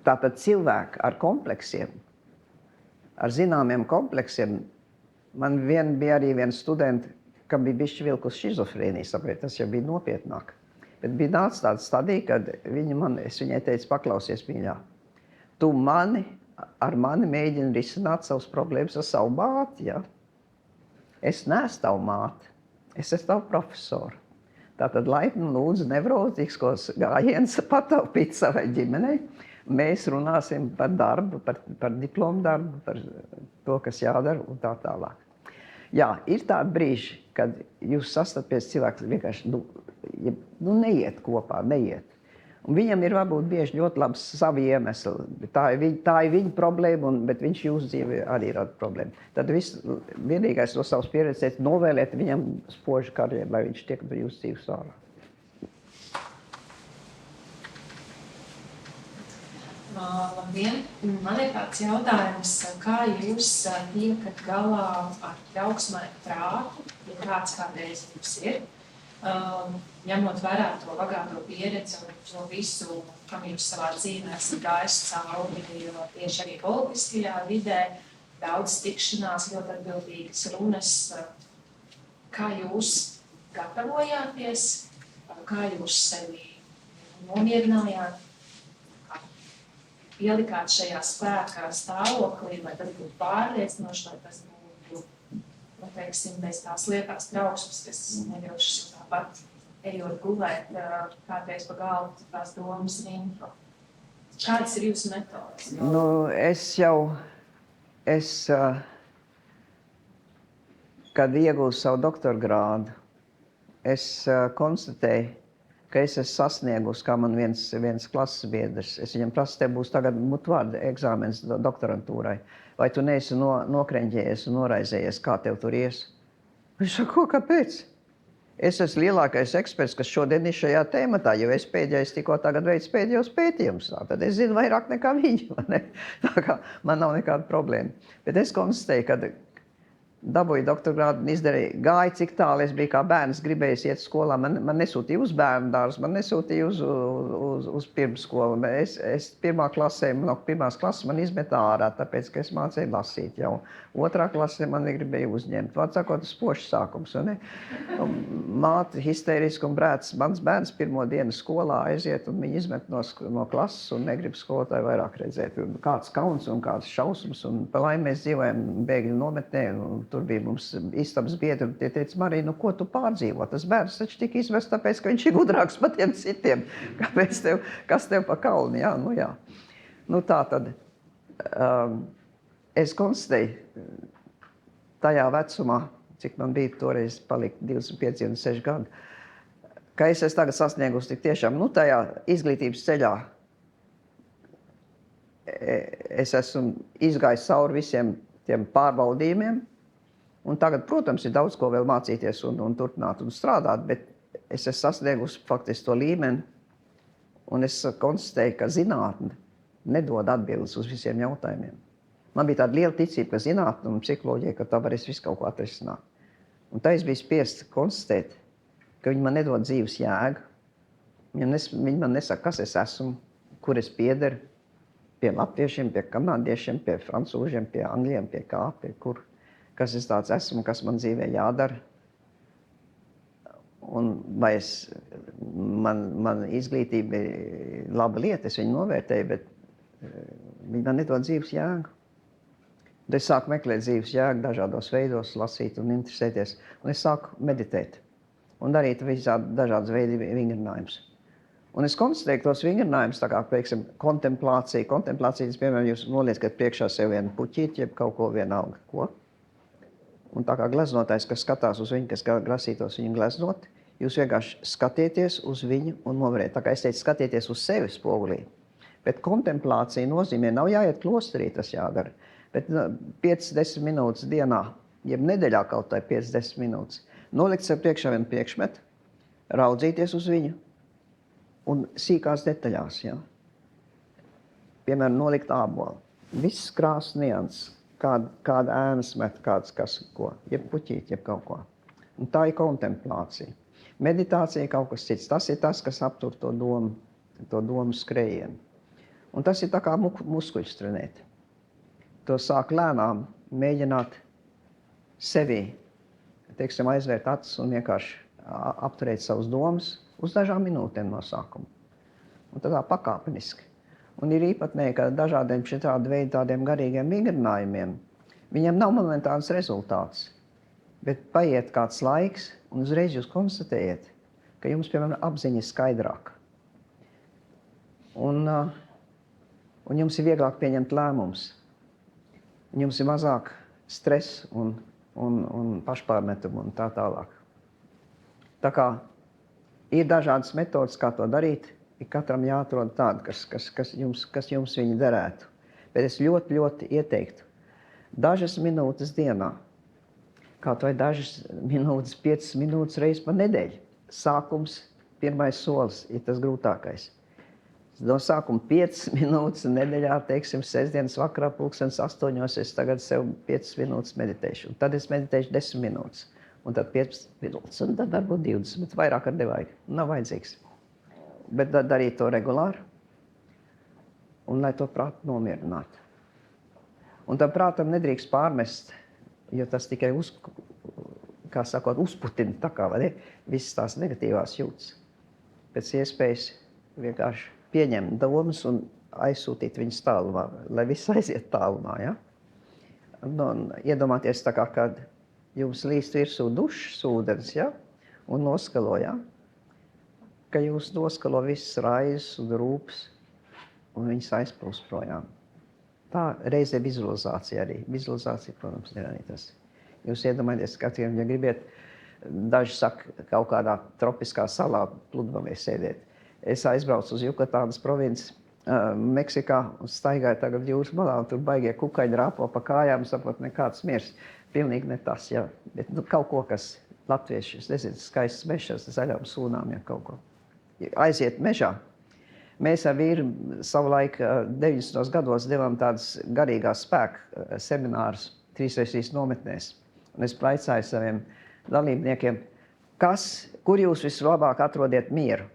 tātad cilvēki ar kompleksiem, ar zināmiem kompleksiem, man bija arī viena studenta, kam bija bišķi vilkus šizofrēnija, saprēt, tas jau bija nopietnāk. Bet bija nāc tāda stadija, kad es viņai teicu, paklausies mīļā, tu ar mani mēģini risināt savas problēmas ar savu māti, ja? Es neesmu tavu māti, es esmu tavu profesoru. Tātad laipni lūdzu nevrotiskos gājienus pataupīt savai ģimenei. Mēs runāsim par darbu, par diplomu darbu, par to, kas jādara un tā tālāk. Jā, ir tādi brīži, kad jūs sastapies cilvēks vienkārši neiet kopā, neiet. Un viņam ir varbūt bieži ļoti labs savi iemesli. Tā ir viņa problēma, bet viņš jūsu dzīvē arī rada problēmu. Tad vienīgais no savas pieredzes novēlēt viņam spožu karjeru, lai viņš tiek no jūsu dzīves ārā. Labdien! Man ir tāds jautājums, kā jūs tiekat galā ar trauksmēm prātu, ja kāds kādreiz jums ir, ņemot vērā to bagāto pieredzi un to visu, kam jūs savā dzīvē esat gājis cauri, jo tieši arī politiskajā vidē, daudz tikšanās, ļoti atbildīgas runas. Kā jūs gatavojāties, kā jūs sevi nomierinājāt, ielikāt šajā spēkā stāvoklī, vai tas būtu pārliecinoši, vai tas būtu, teiksim, bez tās liekās trauksmes, kas neļaušas tāpat ejot gulēt, kādreiz pa galvu tās domas rinko. Kādas ir jūsu metodas? Kad iegūstu savu doktora grādu, es konstatēju, ka es esmu sasniegusi, kā man viens klases biedrs. Es viņam prasu, tev būs tagad mutvārda eksāmens doktorantūrai. Vai tu neesi nokreņģējies un noraizējies, kā tev tur ies? Viņš saka, kāpēc? Es esmu lielākais eksperts, kas šodien ir šajā tēmatā, jo es tikko tagad veicu pēdējos pētījumus. Tad es zinu vairāk nekā viņi. Ne? Tā kā man nav nekāda problēma. Bet es konstatēju, ka dabūju doktorgrādu un izdarīju, gāju, cik tālu es biju kā bērns, gribējis iet skolā. Man nesūtīja uz bērnu dārzu, man nesūtīja uz pirmskolu. Es pirmā klasē, no pirmās klases man izmet ārā, tāpēc, ka es mācēju lasīt jau. Otrā klasē man negribēja uzņemt. Vārds sakot, tas pošs sākums. Māte histēriski un brēts. Mans bērns pirmo dienu skolā aiziet un viņi izmet no klases un negrib skolotāju vairāk redzēt. Kāds kauns un kāds šausmas. Un pa laimi mēs dzīvojam bēgļu nometnē. Tur bija mums istabas biedri, un tie teica, Marija, nu ko tu pārdzīvo? Tas bērns taču tika izvests tāpēc, ka viņš ir gudrāks par tiem citiem. Kas tev pa kaunu? Jā, nu jā. Nu tā tad es konstatēju tajā vecumā, cik man bija toreiz palika 25, 26 gadi, ka es esmu tagad sasniegusi tik tiešām, nu tajā izglītības ceļā es esmu izgājis cauri visiem tiem pārbaudījumiem. Un tagad, protams, ir daudz ko vēl mācīties un turpināt un strādāt, bet es esmu sasniegusi faktiski to līmeni. Un es konstatēju, ka zinātne nedod atbildes uz visiem jautājumiem. Man bija tāda liela ticība, ka zinātne un psiholoģija, ka tā varēs visu kaut ko atrisināt. Un tā es biju spiests konstatēt, ka viņi man nedod dzīves jēgu. Viņi man nesaka, kas es esmu, kur es piederu. Pie latviešiem, pie kanādiešiem, pie francūžiem, pie angļiem, pie kā, pie kur, kas es tāds esmu, kas man dzīvē jādara. Un vai man izglītība ir laba lieta, es viņu novērtēju, bet viņi man nedod dzīves jēgu. Tad es sāku meklēt dzīves jēgu dažādos veidos, lasīt un interesēties. Un es sāku meditēt un darīt visādi dažādas veidi vingrinājumus. Un es konstatēju tos vingrinājumus, tā kā, piemēram, kontemplācija. Kontemplācijas, piemēram, jūs noliekat priekšā sev vienu puķīti, jeb kaut ko vienalga. Ko? Un tā kā gleznotājs, kas skatās uz viņu, kas grasītos viņu gleznot, jūs vienkārši skatieties uz viņu un novērēt. Tā kā es teicu, skatieties uz sevi spogulī. Bet kontemplācija nozīmē, nav jāiet klosterī, tas jādara. Bet 5-10 minūtes dienā, jeb nedēļā kaut tā 5-10 minūtes, nolikt sev priekšā vienu priekšmetu, raudzīties uz viņu. Un sīkās detaļās, jā. Piemēram, nolikt ābolu. Viss krāsas nianses, kāda ēnas met, kāds kas ko, jeb puķīt, jeb kaut ko. Un tā ir kontemplācija. Meditācija ir kaut kas cits. Tas ir tas, kas aptur to domu skrējienu. Un tas ir tā kā muskuļus trenēt. To sāk lēnām mēģināt sevī, teiksim, aizvērt acis un vienkārši apturēt savus domas, uz dažām minūtēm no sākuma. Un tādā pakāpeniski. Un ir īpatnēji, ka dažādiem šitādi veidi tādiem garīgiem vingrinājumiem, viņiem nav momentāns rezultāts. Bet paiet kāds laiks, un uzreiz jūs konstatējat, ka jums, piemēram, apziņa ir skaidrāka. Un jums ir vieglāk pieņemt lēmumus. Jums ir mazāk stress un pašpārmetumu un tā tālāk. Tā kā ir dažādas metodas, kā to darīt, ir katram jāatrod tāda, kas jums viņi derētu. Bet es ļoti, ļoti ieteiktu dažas minūtes dienā, kaut vai dažas minūtes, 5 minūtes reiz pa nedēļu. Sākums, pirmais solis ir tas grūtākais. No sākuma 5 minūtes nedēļā, teiksim, sestdienas vakarā, 8:00, es tagad sev 5 minūtes meditēšu. Un tad es meditēšu 10 minūtes. Un tad 15 minūtes, un tad varbūt 20, bet vairāk ar nevajag. Nav vajadzīgs. Bet darīt to regulāri, un lai to prātu nomierinātu. Un tam prātam nedrīkst pārmest, jo tas tikai uzputina tā kā, vai ne, visas tās negatīvās jūtas. Pēc iespējas vienkārši pieņemt domas un aizsūtīt viņas tālumā, lai viss aiziet tālumā, ja? Un iedomāties tā kā, kad jums līst virsū dušas ūdens, ja? Un noskalo, ja? Ka jūs noskalo visas raizes un rūpes, un viņas aizplūst projām. Tā reizē vizualizācija arī. Vizualizācija, protams, ir arī tas. Jūs iedomājaties, ka, ja gribiet, daži saka, kaut kādā tropiskā salā pludmalē sēdēt. Es aizbraucu uz Jukatānas provinci Meksikā un staigāju tagad jūras malā, un tur baigie kukaiņi rāpo pa kājām, saprot, nekāds miers. Pilnīgi ne tas, jā. Bet kaut ko, kas latvieši, es nezinu, skaists mešas, zaļām sūnām, ja kaut ko. Aiziet mežā. Mēs ar vīru savulaik 90. gados devām tādas garīgās spēka seminārus 3x3 nometnēs. Un es praicāju saviem dalībniekiem, kur jūs vislabāk atrodiet mieru?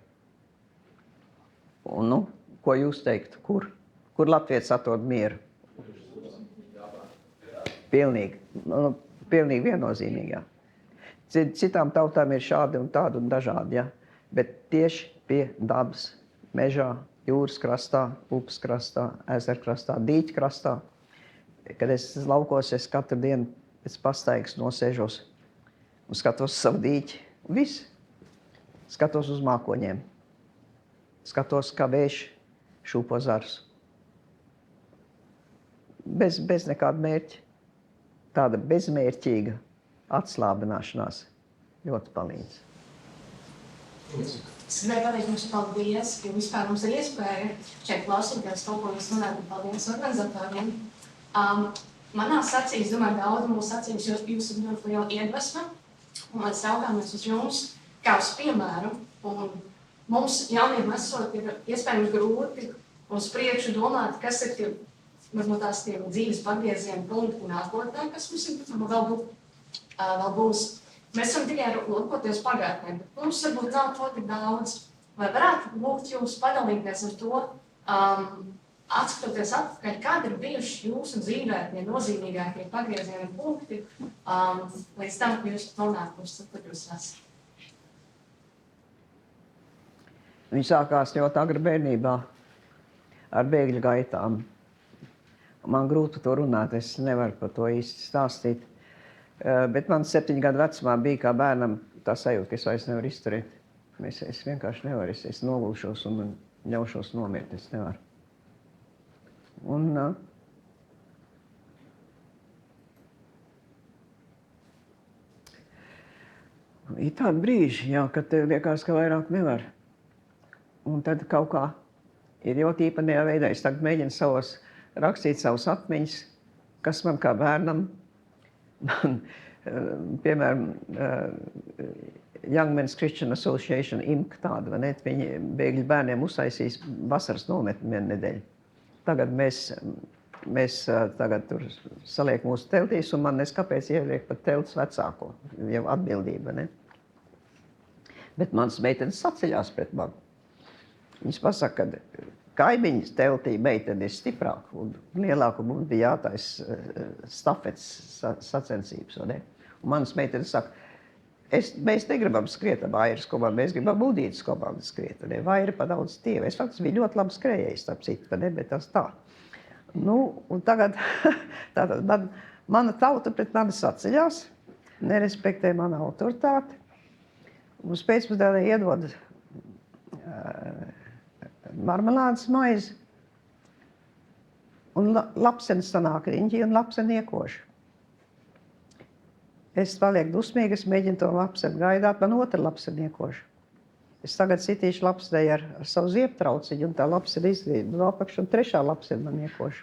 Un, nu, ko jūs teiktu? Kur latvietis atrod mieru? Pilnīgi. Pilnīgi viennozīmīgi, jā. Citām tautām ir šādi un tādi un dažādi, jā. Bet tieši pie dabas, mežā, jūras krastā, upes krastā, ezera krastā, dīķa krastā. Kad es laukos, es katru dienu pēc pastaigas nosēžos un skatos savu dīķi. Un viss. Skatos uz mākoņiem. Skatos, kā vējš šūpo zarus. Bez nekāda mērķa. Tāda bezmērķīga atslābināšanās ļoti palīdz. Es gribēju pateikt jums paldies, jo vispār mums ir iespēja šeit klausīties to, ko jūs runājat, un paldies organizatoriem. Manās acīs, domāju, daudz mūsu acīs jūs esat ļoti liela iedvesma, un mēs raugāmies uz jums kā uz piemēru, un mums jauniem esot ir iespējams grūti uz priekšu domāt, kas ir tie, varbūt tās tie dzīves pagrieziena punkti nākotnē, kas mums ir, vēl būs. Mēs esam tikai lūkoties pagātnē, bet mums varbūt nav to tik daudz. Vai varētu lūgt jūs padalīties ar to, atskatoties atpakaļ, kādi ir bijuši jūsu dzīvē tie nozīmīgākie pagrieziena punkti, līdz tam, ka jūs nonākusi, kur jūs esat? Viņi sākās ļoti agri bērnībā ar bēgļu gaitām. Man grūti to runāt, es nevaru par to īsti stāstīt. Bet man 7 gadu vecumā bija kā bērnam tā sajūta, ka es vairs nevaru izturēt. Es vienkārši nevaru, es nogulšos un ļaušos nomirt, es nevaru. Un ir tādi brīži, jā, kad tev liekas, ka vairāk nevar. Un tad kaut kā ir ļoti īpatnējā veidā. Es tagad mēģinu rakstīt savus atmiņas, kas man kā bērnam, piemēram, Young Men's Christian Association, IMK tāda, vai ne? Viņi bēgļu bērniem uztaisīs vasaras nometni 1 nedēļu. Tagad mēs tagad tur saliek mūsu teltīs, un man kāpēc ieliek pat telts vecāko, jau atbildība, ne? Bet mans meitenes saceļās pret mani. Viņas pasaka, ka kaimiņas teltī meitene ir stiprāka un lielāka, un mums bija jātais stafets sacensības, vai ne? Un manas meitenes saka, mēs negribam skriet ar Vairas komandu, mēs gribam Budītas komandu skriet, ne? Vaira pa daudz tieva. Es faktiski biju ļoti labi skrējējis, starp citu, ne? Bet tas tā. Nu, un tagad mana tauta pret mani saceļās, nerespektē manu autoritāti. Mums pēcpusdienā iedod marmelādes maizi, un lapsenes sanāk riņķī un lapseni iekoši. Es palieku dusmīgi, es mēģinu to lapseni gaidāt, man otra lapseni iekoši. Es tagad sitīšu lapsenei ar savu zieptrauciņu, un tā lapseni izgrīd no apakšu, un 3. lapseni man iekoši.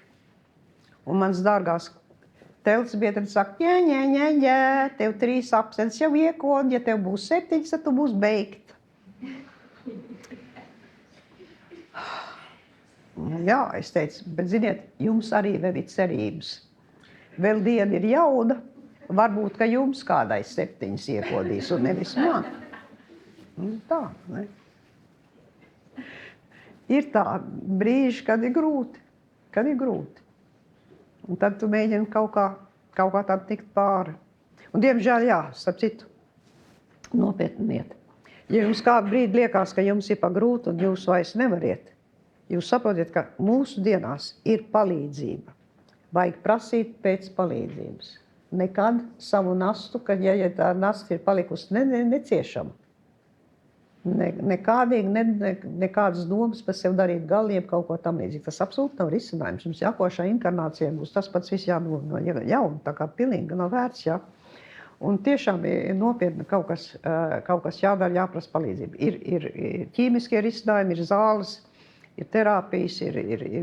Un mans dārgās telts biedrenis saka, jā, tev 3 lapsenes jau iekod, ja tev būs 7, tad tu būs beigt. Jā, es teicu, bet ziniet, jums arī vēl ir cerības. Vēl diena ir jauna, varbūt, ka jums kādai 7 iekodīs, un nevis man. Tā, ne? Ir tā brīži, kad ir grūti. Un tad tu mēģini kaut kā tādu tikt pāri. Un, diemžēl, jā, starp citu, nopietniet. Ja jums kādu brīdi liekas, ka jums ir pa grūti un jūs vairs nevariet, jūs saprotiet, ka mūsu dienās ir palīdzība. Vajag prasīt pēc palīdzības. Nekad savu nastu, ka ja tā nasta ir palikusi neciešama. Nekādas domas par sev darīt galiem, kaut ko tam līdzīgi. Tas absolūti nav risinājums. Mums jākošā inkarnācijā būs tas pats viss jādomā jauni, tā kā pilnīgi nav vērts, jā. Un tiešām ir nopietni kaut kas jādara, jāprasa palīdzība. Ir ķīmiskie risinājumi, ir zāles, ir terapijas, ir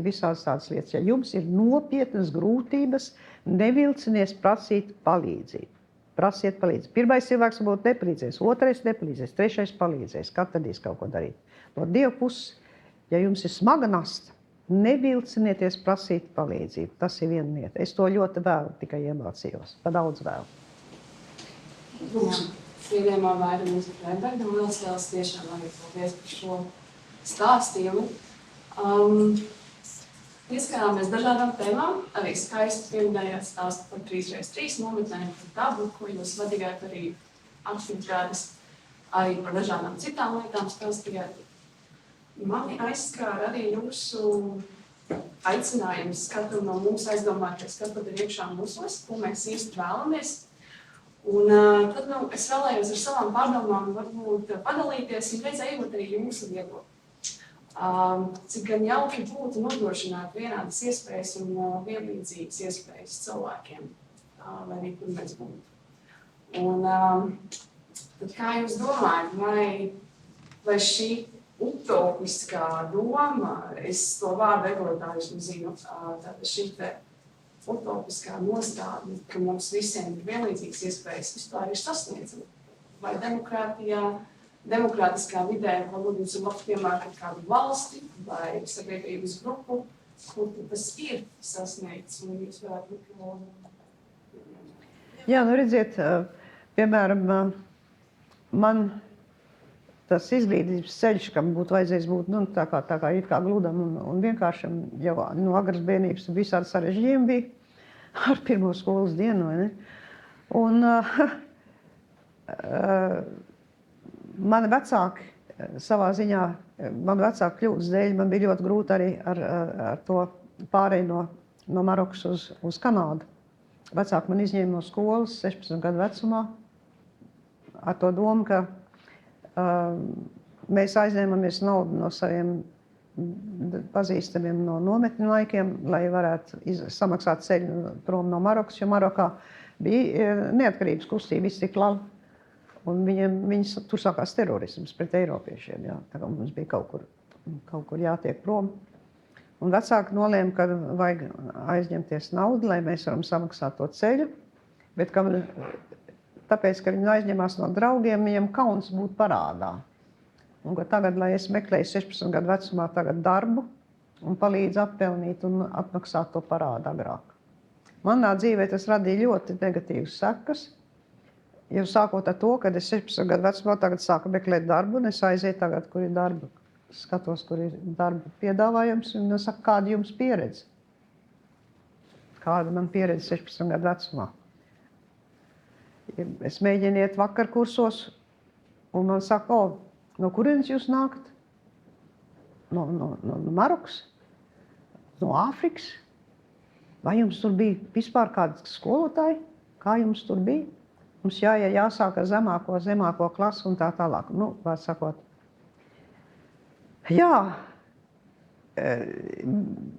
visādas tādas lietas. Ja jums ir nopietnas grūtības, nevilcinies prasīt palīdzību. Prasiet palīdzību. 1. cilvēks varbūt nepalīdzēs, 2. nepalīdzēs, 3. palīdzēs. Kad tad kaut ko darīt? No Dieva puses, ja jums ir smaga nasta, nevilcinieties prasīt palīdzību. Tas ir viena lieta. Es to ļoti vēlu tikai iemācījos. Pa daudz vēlu. Cienījamā Vairumīza Freiberga, liels tiešām arī paldies par šo stāstījumu. Ieskārāmies dažādām tēmām, arī skaisti pieminējāt stāstu par 3x3 nometnēm, par dabu, ko jūs vadījāt arī aktivitātes, arī par dažādām citām lietām stāstījāt. Mani aizskāra arī jūsu aicinājums katram no mums aizdomāties, kas tad ir iekšā mūsos, ko mēs īsti vēlamies. Un tad es vēlējos ar savām pārdomām varbūt padalīties un reiz ejot arī jūsu viedokli. Cik gan jauki būtu nodrošināt vienādas iespējas un vienlīdzīgas iespējas cilvēkiem, lai arī kur mēs būtu. Un tad kā jūs domājat, vai šī utopiskā doma, es to vārdu eglotājus zinu, tātad šī te utopiskā nostādne, ka mums visiem ir vienlīdzīgas iespējas, vispār ir sasniedzama. Vai demokrātiskā vidē, varbūt jums ir labs piemērs ar kādu valsti vai sabiedrības grupu, kur tas ir sasniegts, un jūs varētu būt. Jā, nu redziet, piemēram, man tas izglītības ceļš, kam būtu vajadzējis būt tā kā it kā gludam un vienkāršam, jau no agras bērnības visādi sarežģījumi bija ar pirmo skolas dienu, vai ne? Un mani vecāki savā ziņā, man vecāku kļūdas dēļ, man bija ļoti grūti arī ar to pārēju no Marokas uz Kanādu. Vecāki man izņēma no skolas 16 gadu vecumā ar to domu, ka mēs aizņēmamies naudu no saviem pazīstamiem no nometņu laikiem, lai varētu samaksāt ceļu prom no Marokas, jo Marokā bija neatkarības kustība Istiklal, un viņi tur sākās terorisms pret eiropiešiem, jā, tā kā mums bija kaut kur jātiek prom. Un vecāki nolēma, ka vajag aizņemties naudu, lai mēs varam samaksāt to ceļu, bet tāpēc, ka viņi aizņemās no draugiem, viņam kauns būt parādā. Un ka tagad, lai es meklēju 16 gadu vecumā tagad darbu un palīdzu atpelnīt un atmaksāt to parādu agrāk. Manā dzīvē tas radīja ļoti negatīvas sekas, jau sākot ar to, kad es 16 gadu vecumā tagad sāku meklēt darbu, un es aizēju tagad, kur ir darba. Skatos, kur ir darba piedāvājums, un es saku, kāda jums pieredze? Kāda man pieredze 16 gadu vecumā? Es mēģinu iet vakarkursos, un man saka, no kurienes jūs nākat? No Marokas? No Āfrikas? Vai jums tur bija vispār kādi skolotāji? Kā jums tur bija? Mums jāsāk ar zemāko klasu un tā tālāk. Nu, var sakot. Jā,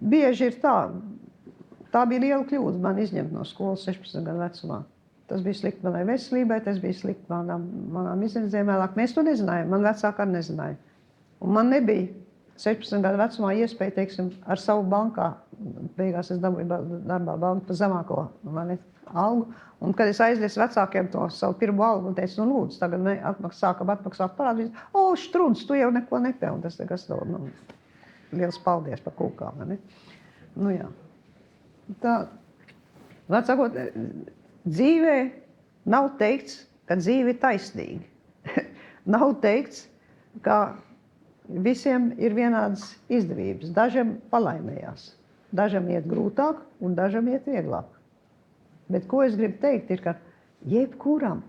bieži ir tā. Tā bija liela kļūda man izņemt no skolas 16 gadu vecumā. Tas bija slikti manai veselībai, tas bija slikti manām izredzēm vēlāk. Mēs to nezinājām, man vecāki arī nezināja. Un man nebija 16 gadu vecumā iespēja, teiksim, ar savu bankā, beigās es dabūju darbā banku par zemāko algu. Un kad es aizdesu vecākiem to savu pirmo algu un teicu, nu lūdzu, tagad sākam atmaksāt parādu, Štruns, tu jau neko nepelni, tas nekas tev, liels paldies par kūkām, ne? Nu jā. Tā, vecākot, dzīvē nav teikts, ka dzīve ir taisnīga. Nav teikts, ka visiem ir vienādas izdevības. Dažam palaimējās. Dažam iet grūtāk un dažam iet vieglāk. Bet ko es gribu teikt, ir, ka jebkuram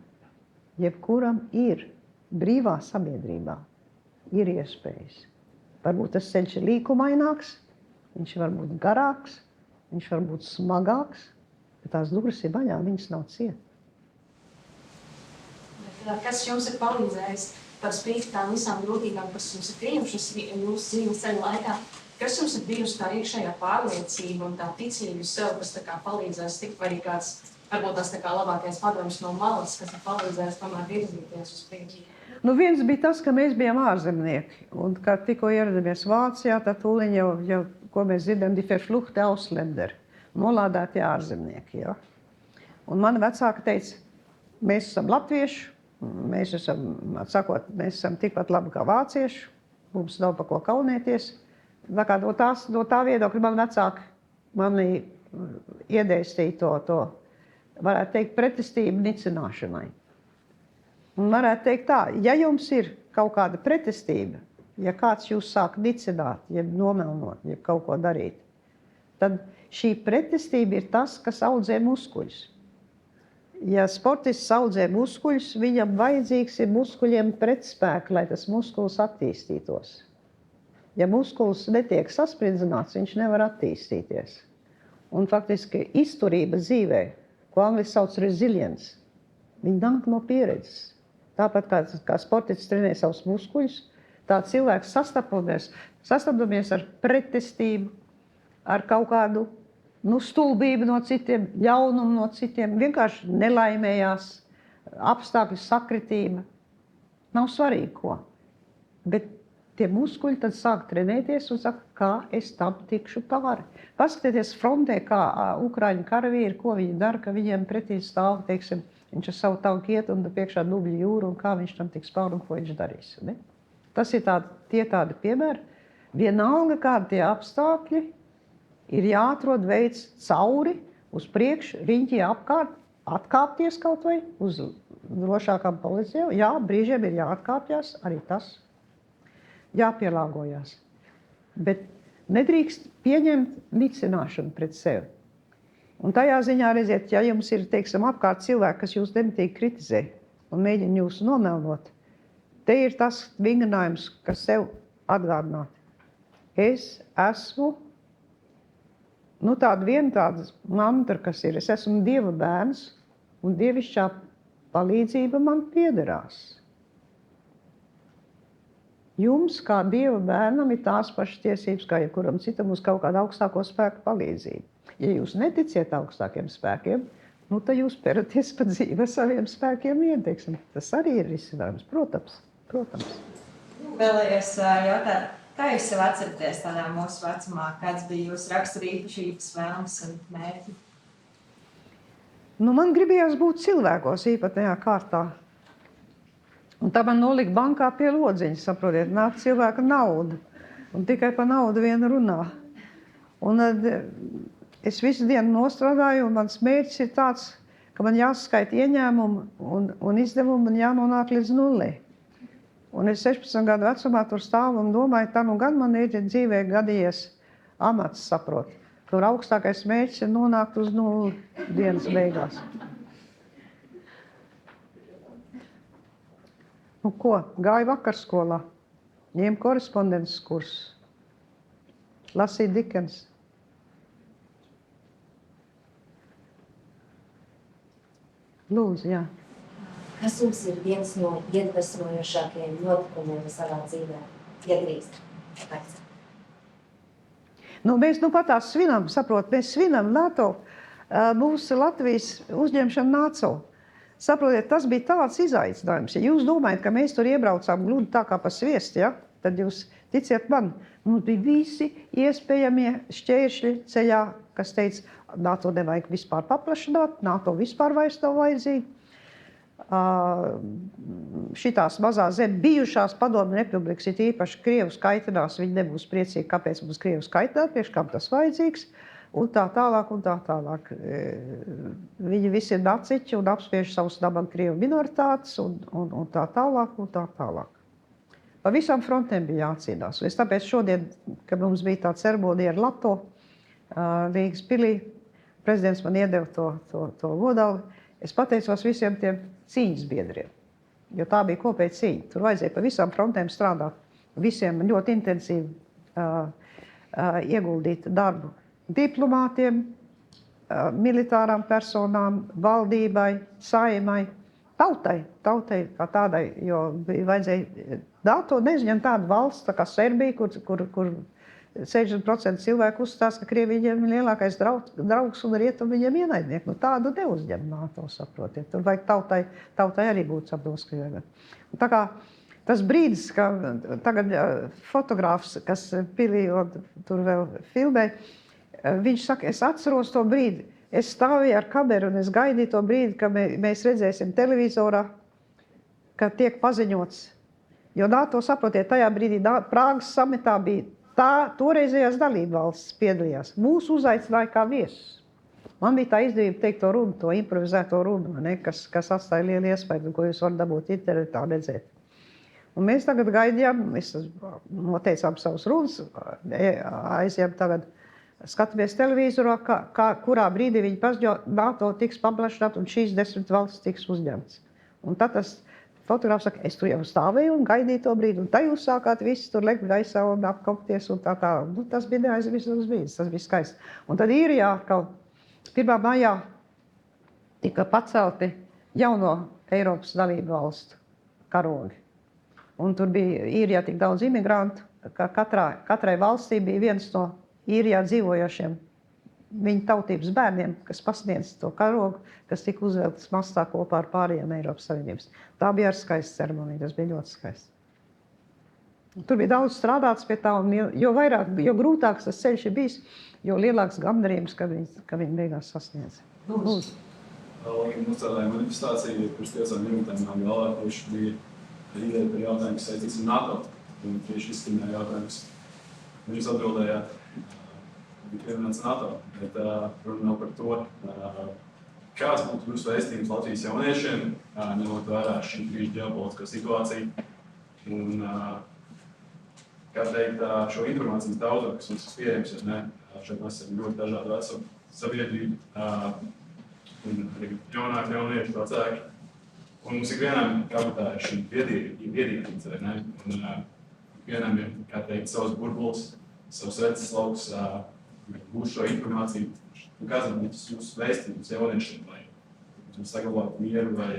ir brīvā sabiedrībā ir iespējas. Varbūt tas ceļš ir līkumaināks, viņš var būt garāks, viņš var būt smagāks, bet tās durvis ir vaļā, viņas nav ciet. Kas jums ir palīdzējis par spīti tām visām grūtībām, kas jums ir pieņemšas jūsu dzīves ceļa laikā? Kas jums ir bijusi tā iekšējā pārliecība un tā ticība sev, kas tā kā palīdzēs tikt, vai arī kāds, varbūt tās tā kā labākais padoms no malas, kas ir palīdzējis tomēr virzīties uz priekšu? Nu, viens bija tas, ka mēs bijām ārzemnieki, un kad tikko ieradamies Vācijā, tad tūliņ jau ko mēs dzirdam, die verfluchte Ausländer, nolādētie ārzemnieki, ja. Un mani vecāki teica, mēs esam latvieši, mēs esam tikpat labi kā vācieši, mums nav pa ko kaunēties. Tā kā no tā viedokļa man vecāki mani iedēstīja to, varētu teikt, pretestību nicināšanai. Un varētu teikt tā, ja jums ir kaut kāda pretestība, ja kāds jūs sāk nicināt, ja nomelnot, ja kaut ko darīt, tad šī pretestība ir tas, kas audzē muskuļus. Ja sportists audzē muskuļus, viņam vajadzīgs ir muskuļiem pretspēki, lai tas muskulis attīstītos. Ja muskulis netiek saspridzināts, viņš nevar attīstīties. Un faktiski izturība dzīvē, ko angliski sauc resilience, viņi nāk no pieredzes. Tāpat kā sportists trenē savus muskuļus, tā cilvēks sastopamies ar pretestību, ar kaut kādu stulbību no citiem, ļaunumu no citiem, vienkārši nelaimējās, apstākļu sakritība. Nav svarīgi ko. Bet tie muskuļi tad sāk trenēties un saka, kā es tam tikšu pāri. Paskatieties frontē, kā ukraiņu karavīri, ko viņi dara, ka viņiem pretī stāv, teiksim, viņš ar savu tanku iet un priekšā dubļu jūru un kā viņš tam tiks pāri un ko viņš darīs. Ne? Tas ir tādi piemēri. Vienalga, kādi tie apstākļi, ir jāatrod veids cauri, uz priekšu, riņķī apkārt, atkāpties kaut vai uz drošākām pozīcijām. Jā, brīžiem ir jāatkāpjas, arī tas jāpielāgojās. Bet nedrīkst pieņemt nicināšanu pret sevi. Un tajā ziņā redziet, ja jums ir, teiksim, apkārt cilvēki, kas jūs nemitīgi kritizē un mēģina jūs nomelnot, te ir tas vingrinājums, kas sev atgādināt. Es esmu tāda mantra, kas ir, es esmu Dieva bērns, un dievišķā palīdzība man piederās. Jums, kā Dieva bērnam, ir tās pašas tiesības, kā jebkuram citam uz kaut kādu augstāko spēku palīdzību. Ja jūs neticiet augstākiem spēkiem, tad jūs peraties pa dzīvi ar saviem spēkiem vien, teiksim. Tas arī ir risinājums, protams. Vēlējos jautāt, kā jūs sev atceraties tādā mūsu vecumā, kāds bija jūsu raksturīpašības, vēlmes un mērķi? Man gribējās būt cilvēkos īpatnējā kārtā. Un tā man nolika bankā pie lodziņa, saprotiet, nāk cilvēka nauda. Un tikai par naudu vien runā. Un es visu dienu nostrādāju, un mans mērķis ir tāds, ka man jāskaita ieņēmumu un izdevumi un jānonāk līdz nullei. Un es 16 gadu vecumā tur stāvu un domāju, tā gan man ir dzīvē gadījies amats, saprot, kur augstākais mērķis ir nonākt uz nulli dienas beigās. Ko? Gāju vakarskolā, ņēmu korespondences kursus, lasīju Dickens. Lūdzu, jā. Kas jums ir viens no iedvesmojošākajiem notikumiem savā dzīvē, ja drīkst? Mēs patās svinam, mēs svinam NATO, mūsu Latvijas uzņemšanu NATO. Saprotiet, tas bija tāds izaicinājums. Ja jūs domājat, ka mēs tur iebraucām gludi tā kā pa sviestu, ja? Tad jūs ticiet man, mums bija visi iespējamie šķēršļi ceļā, kas teica, NATO nevajag vispār paplašināt, NATO vispār vairs nav vajadzīgi. Šitās mazās zemes bijušās padomju republikas, ir īpaši Krievus kaitinās, viņi nebūs priecīgi, kāpēc mums Krievus kaitināt, priekš kam tas vajadzīgs, un tā tālāk, un tā tālāk. Viņi visi ir naciķi un apspiež savus nabaga Krievu minoritātes, un tā tālāk, un tā tālāk. Pa visām frontēm bija jācīnās. Es tāpēc šodien, kad mums bija tā ceremonija ar Lato, Rīgas pilī, prezidents man iedeva to vodalu, es pateicos visiem tiem cīņas biedriem, jo tā bija kopēja cīņa. Tur vajadzēja pa visām frontēm strādāt, visiem ļoti intensīvi ieguldīt darbu diplomātiem, militārām personām, valdībai, saimai, tautai kā tādai, jo vajadzēja NATO neizņemt tādu valsts, tā kā Serbija, kur 60% cilvēku uzstās, ka Krievijiem ir lielākais draugs un rietum viņiem ienaidnieki. Tādu neuzņem NATO, saprotiet. Tur vajag tautai arī būt saproskajai. Tā kā tas brīdis, ka tagad fotogrāfs, kas pilī un tur vēl filmē, viņš saka, es atceros to brīdi. Es stāvēju ar kameru un es gaidīju to brīdi, ka mēs redzēsim televizorā, ka tiek paziņots. Jo NATO, saprotiet, tajā brīdī Prāgas samitā bija toreizējās dalībvalstis piedalījās. Mūs uzaicināja kā viesus. Man bija tā izdevība teikt to runu, to improvizēto runu, ne, kas atstāja lielu iespēju, ko jūs varat dabūt internetā redzēt. Un mēs tagad gaidījām, mēs noteicām savus runas, aizjām tagad, skatāmies televīzorā, kurā brīdī viņi paziņo, NATO tiks paplašināt un šīs 10 valstis tiks uzņemts. Un tad tas fotogrāfs saka, es tur jau stāvēju un gaidīju to brīdi, un tā jūs sākāt visi tur lekt gaisā un apkopties un tā. Nu, tas bija neaizmirsams brīdis, tas bija skaisti. Un tad Īrijā, kaut 1. maijā, tika pacelti jauno Eiropas dalību valstu karogi. Un tur bija Īrijā tik daudz imigrantu, ka katrai valstī bija viens no Īrijā dzīvojošiem viņa tautības bērniem, kas pasniedz to karogu, kas tika uzvelkts mastā kopā ar pārējiem Eiropas Savienības. Tā bija ar skaista ceremonija, tas bija ļoti skaisti. Tur bija daudz strādāts pie tā, un jo grūtāks tas ceļš ir bijis, jo lielāks gandarījums, ka viņi beigās sasniedz. Lūdzu. Mums tādā manifestācija pirms 5 minūtēm galvā tieši bija ideja par jautājumu, kas saistīts ar NATO. Un tieši izskanēja jautājums. Jūs atbildējāt, bija pieminēts NATO, bet runa nav par to, kāds būtu jūsu vēstījums Latvijas jauniešiem, ņemot vērā šī brīža ģeopolitisko situāciju. Un, kā teikt, šo informācijas daudzumu, kas mums ir pieejams, jo ne, šeit mēs esam ļoti dažādu vecumu sabiedrību, un arī jaunieši, vecāki. Un mums ikvienam jābūt šī viedīgums, ne? Un ikvienam ir, kā teikt, savs burbulis, savs redzeslauks, būs šo informāciju. Un kāds būtu jūsu vēstījums jauniešiem, vai jūs saglabāt mieru, vai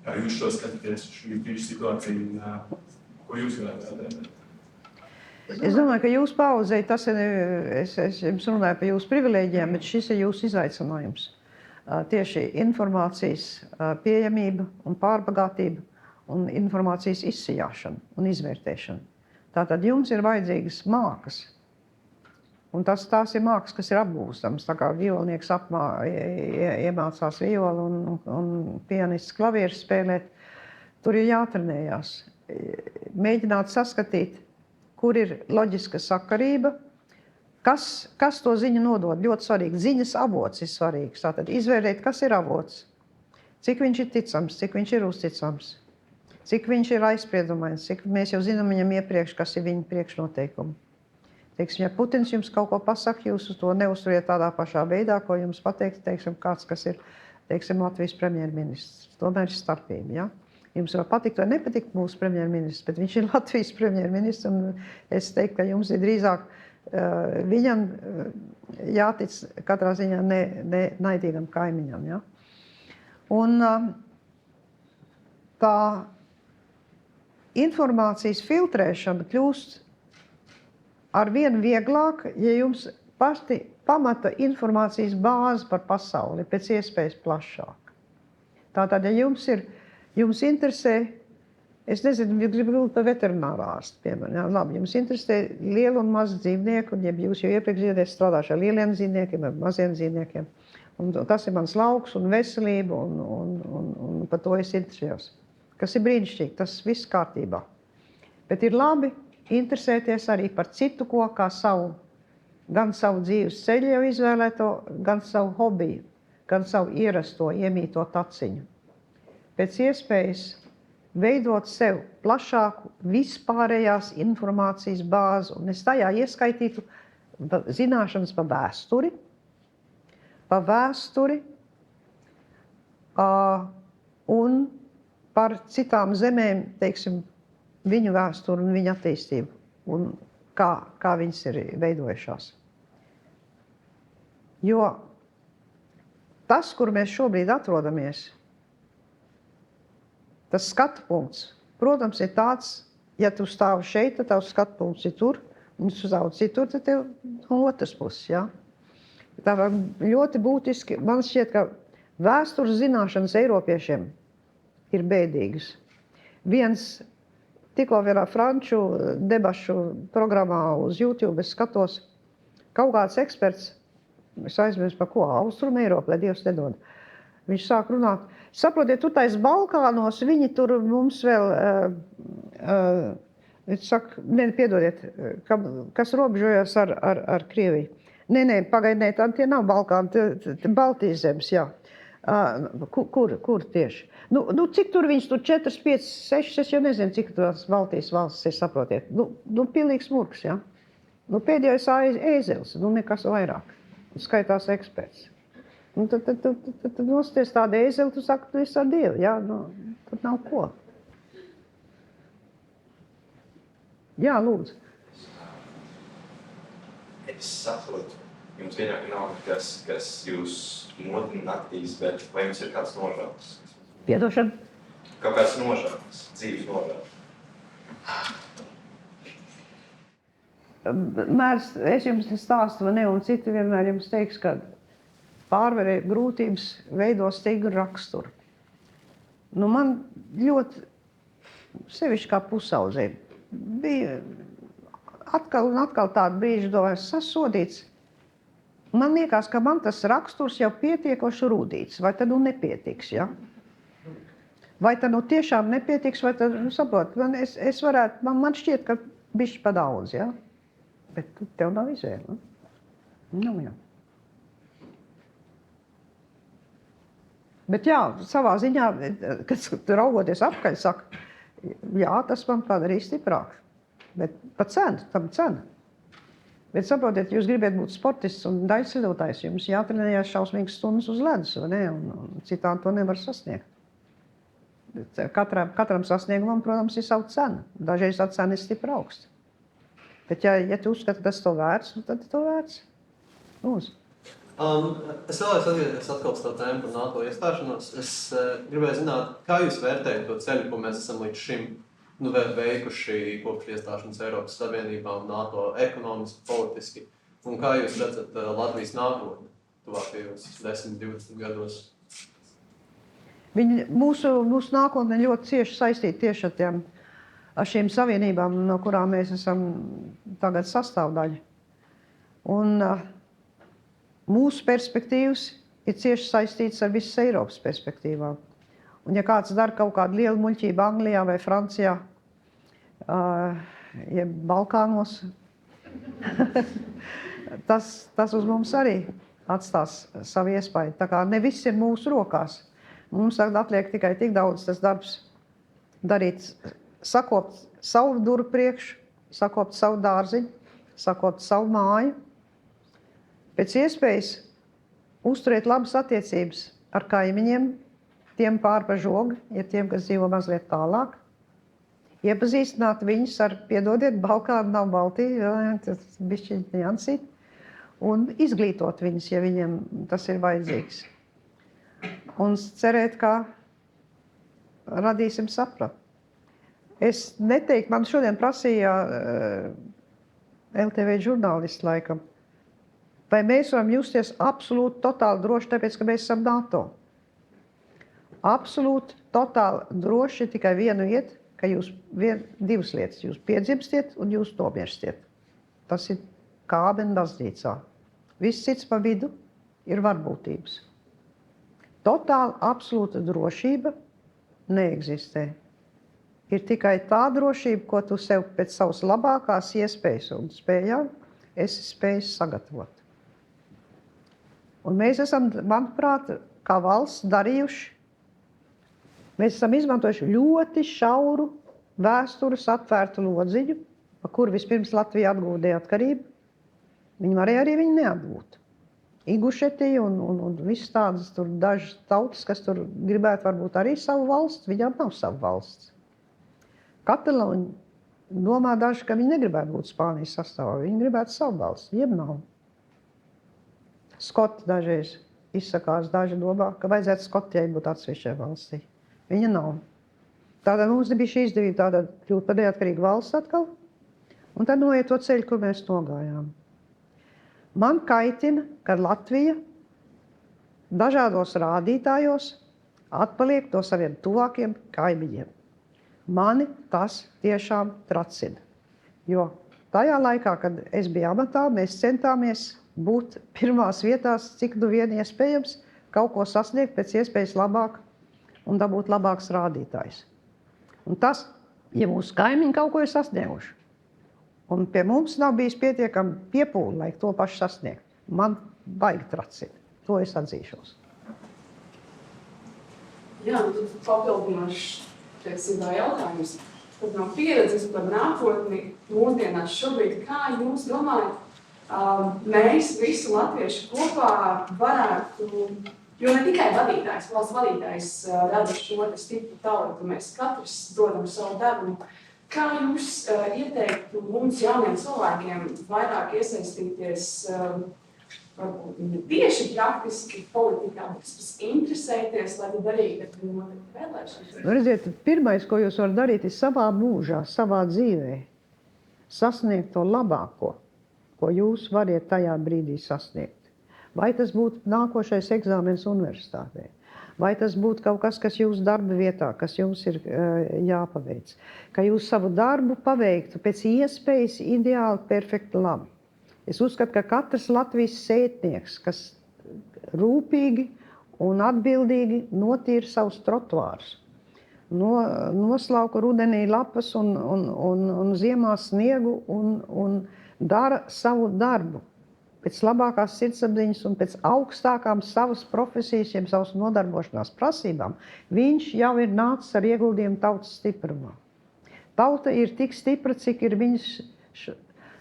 kā jūs šo skatāties šī situāciju, un ko jūs varētu atēt? Es domāju, ka jūs paudzei, tas ir, es jums runāju par jūsu privilēģiem, bet šis ir jūsu izaicinājums. Tieši informācijas pieejamība un pārbagātība un informācijas izsijāšana un izvērtēšana. Tātad jums ir vajadzīgas mākas. Un tās ir mākas, kas ir apgūstamas. Tā kā violnieks iemācās violu un pianists klavieru spēlēt, tur ir jātrenējās. Mēģināt saskatīt, kur ir loģiska sakarība, kas to ziņu nodod. Ļoti svarīgi. Ziņas avots ir svarīgs. Tātad izvērtēt, kas ir avots, cik viņš ir ticams, cik viņš ir uzticams, cik viņš ir aizspriedumains, cik mēs jau zinām viņam iepriekš, kas ir viņa priekšnoteikumi. Teiksim, ja Putins jums kaut ko pasaka, jūs to neuzturiet tādā pašā veidā, ko jums pateiks, teiksim, kāds, kas ir, teiksim, Latvijas premjerministrs. Tomēr ir starpība, ja? Jums var patikt vai nepatikt mūsu premjerministrs, bet viņš ir Latvijas premjerministrs, un es teiktu, ka jums ir drīzāk viņam jātic katrā ziņā naidīgam kaimiņam. Ja? Un tā informācijas filtrēšana kļūst ar vien vieglāk, ja jums pati pamata informācijas bāze par pasauli pēc iespējas plašāk. Tātad, ja jums interesē, es nezinu, jūs gribat būt par veterinārā ārstu, piemēram. Jā, labi, jums interesē lielu un mazu dzīvnieku, un ja jūs jau iepriekš dzirdējat strādājuši ar lieliem dzīvniekiem, ar maziem dzīvniekiem. Un tas ir mans lauks un veselība, un par to es interesējos. Kas ir brīnišķīgi, tas viss kārtībā. Bet ir labi interesēties arī par citu ko, kā gan savu dzīves ceļu jau izvēlēto, gan savu hobiju, gan savu ierasto, iemīto taciņu. Pēc iespējas veidot sev plašāku vispārējās informācijas bāzi, un es tajā ieskaitītu zināšanas par vēsturi un par citām zemēm, teiksim, viņu vēsturi un viņu attīstību, un kā viņas ir veidojušās. Jo tas, kur mēs šobrīd atrodamies, tas skatu punkts, protams, ir tāds, ja tu stāvi šeit, tad tavs skatu punkts ir tur, un tu stāvi citur, tad tev no otras puses, ja? Tā ļoti būtiski, man šķiet, ka vēstures zināšanas eiropiešiem ir bēdīgas. Tikko vienā franču debašu programmā uz YouTube es skatos, kaut kāds eksperts, es aizmirsu par ko, Austrum Eiropa, lai Dievs nedod. Viņš sāk runāt, saprotiet, tur tais Balkānos, viņi tur mums vēl, piedodiet, kas robežojas ar Krieviju. Nē, pagaidnē, tie nav Balkāni, tie Baltijas zemes, jā. Kur tieši? Nu, cik tur viņš tur 4, 5, 6, es jau nezinu, cik tās Baltijas valstis ir, saprotiet. Nu pilnīgs murgs, jā. Nu, pēdējais ēzelis, nu, nekas vairāk. Skaitās eksperts. Nu, tad nosties tādu ēzeli, tu saki, tu esi ar Dievu, jā, nu, tad nav ko. Jā, lūdzu. Es saprotu, jums vienāk nav kas jūs modina naktīs, bet vai jums ir kāds nožēlas? Piedošana? Kāpēc nožēlas? Dzīves nožēlas? Es jums stāstu, ne, un citi vienmēr jums teiks, ka pārvarēt grūtības veido stingru raksturu. Nu, man ļoti, sevišķi kā pusaudzē, bija atkal un atkal tādu brīžu domāju, sasodīts. Man liekas, ka man tas raksturs jau pietiekoši rūdīts, vai tad nu nepietiks, ja? Vai tad nu tiešām nepietiks, vai tad, nu, saprot, es varētu, man šķiet, ka bišķi pa daudz, ja? Bet tev nav izvēle, ne? Nav, jā. Bet jā, savā ziņā, kad raugoties apkaļ, saka, jā, tas man padarīja stiprāk. Bet pa cenu, tam cena. Bet saprotiet, jūs gribat būt sportists un daļceļotājs, jums jātrenējās šausmīgas stundas uz ledus, vai ne? Un citādi to nevar sasniegt. Katram sasniegumam, protams, ir savu cenu. Dažreiz tā cena ir stipri augsta. Bet ja tu uzskati, ka tas to vērts, tad to vērts. Lūdzu. Es vēlēs atgriezties atkal uz to tēmu par NATO iestāšanos. Es gribēju zināt, kā jūs vērtējat to ceļu, ko mēs esam līdz šim veikuši kopš iestāšanas Eiropas Savienībā un NATO ekonomiski, politiski. Un kā jūs redzat Latvijas nākotni tuvākajos 10, 20 gados? Mūsu nākotne ļoti cieši saistīta tieši ar šīm savienībām, no kurām mēs esam tagad sastāvdaļa. Un mūsu perspektīvas ir cieši saistītas ar visas Eiropas perspektīvām. Un ja kāds dara kaut kādu lielu muļķību Anglijā vai Francijā, jeb Balkānos, tas uz mums arī atstās savu iespaidu. Tā kā ne viss ir mūsu rokās. Mums atliek tikai tik daudz tas darbs darīt, sakopt savu durvju priekšu, sakopt savu dārziņu, sakopt savu māju. Pēc iespējas uzturēt labas attiecības ar kaimiņiem, tiem pār pa žogu, ir tiem, kas dzīvo mazliet tālāk. Iepazīstināt viņus ar, piedodiet, Balkāni nav Baltija, tas bišķiņ niansīt, un izglītot viņus, ja viņiem tas ir vajadzīgs. Un cerēt, kā radīsim sapratu. Es neteiktu, man šodien prasīja LTV žurnālisti laikam, vai mēs varam justies absolūti totāli droši, tāpēc, ka mēs esam NATO. Absolūti totāli droši tikai vienu iet, ka jūs divas lietas. Jūs piedzimstiet un jūs nomirstiet. Tas ir kāben baznīcā. Viss cits pa vidu ir varbūtības. Totāli absolūta drošība neeksistē. Ir tikai tā drošība, ko tu sev pēc savas labākās iespējas un spējām esi spējis sagatavot. Un mēs esam, manuprāt, kā valsts darījuši. Mēs esam izmantojuši ļoti šauru vēstures atvērtu lodziņu, pa kuru vispirms Latvija atgūda neatkarību. Viņi varēja arī viņu neatgūt. Ingušetija un visas tādas tur dažas tautas, kas tur gribētu varbūt arī savu valsts, viņām nav savu valsts. Katalāņi domā daži, ka viņi negribētu būt Spānijas sastāvā, viņi gribētu savu valsts, viņiem nav. Skoti dažreiz izsakās, daži domā, ka vajadzētu Skotijai būt atsevišķai valstī. Viņa nav. Tātad mums bija šī izdevība tāda kļūt par neatkarīgu valsts atkal, un tad noiet to ceļu, kur mēs nogājām. Man kaitina, ka Latvija dažādos rādītājos atpaliek no saviem tuvākiem kaimiņiem. Mani tas tiešām tracina. Jo tajā laikā, kad es biju amatā, mēs centāmies būt pirmās vietās, cik nu vien iespējams, kaut ko sasniegt pēc iespējas labāk un dabūt labāks rādītājs. Un tas, ja mūsu kaimiņi kaut ko ir sasnieguši, un pie mums nav bijis pietiekami piepūli, lai to pašu sasniegt, Man baigi tracina. To es atzīšos. Jā, tad papildināšu, teiksim, tā jautājums. Tad no pieredzes par nākotni mūsdienās šobrīd, kā jūs domājat, mēs visi latvieši kopā varētu, jo ne tikai vadītājs, valsts vadītājs rada šo stipru tautu, mēs katrs dodam savu devumu. Kā jūs ieteiktu mums jauniem cilvēkiem vairāk iesaistīties varbūt tieši praktiski politikā, bet interesēties, lai tad arī, kad viņi notiek vēlēšanas? Redziet, pirmais, ko jūs varat darīt, ir savā mūžā, savā dzīvē sasniegt to labāko, ko jūs variet tajā brīdī sasniegt. Vai tas būtu nākošais eksāmens universitātē, vai tas būtu kaut kas, kas jūsu darba vietā, kas jums ir jāpaveic, ka jūs savu darbu paveiktu pēc iespējas ideāli, perfekti labi. Es uzskatu, ka katrs Latvijas sētnieks, kas rūpīgi un atbildīgi notīra savus trotuārus, noslauka rudenī lapas un ziemā sniegu un dara savu darbu pēc labākās sirdsapziņas un pēc augstākām savas profesijas, jeb savas nodarbošanās prasībām, viņš jau ir nācis ar ieguldījumu tautas stiprumā. Tauta ir tik stipra, cik ir viņas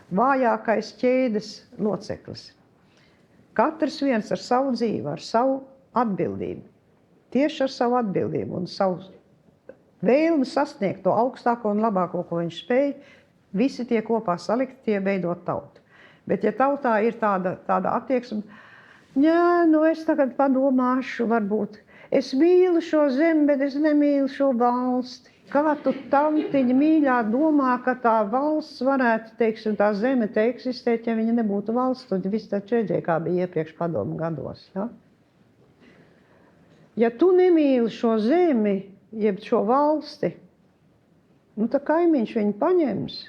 vājākais ķēdes loceklis. Katrs viens ar savu dzīvi, ar savu atbildību, tieši ar savu atbildību un savu vēlmi sasniegt to augstāko un labāko, ko viņš spēj, visi tie kopā salikti, tie veidot tautu. Bet ja tautā ir tāda attieksme, es tagad padomāšu, varbūt, es mīlu šo zemi, bet es nemīlu šo valsti. Kā tu tantiņa mīļā domā, ka tā valsts varētu, teiksim, tā zeme te eksistēt, ja viņa nebūtu valsts, tad viss tā čeģē, kā bija iepriekš padomu gados. Ja? Ja tu nemīli šo zemi, jeb šo valsti, tad kaimiņš viņu paņems.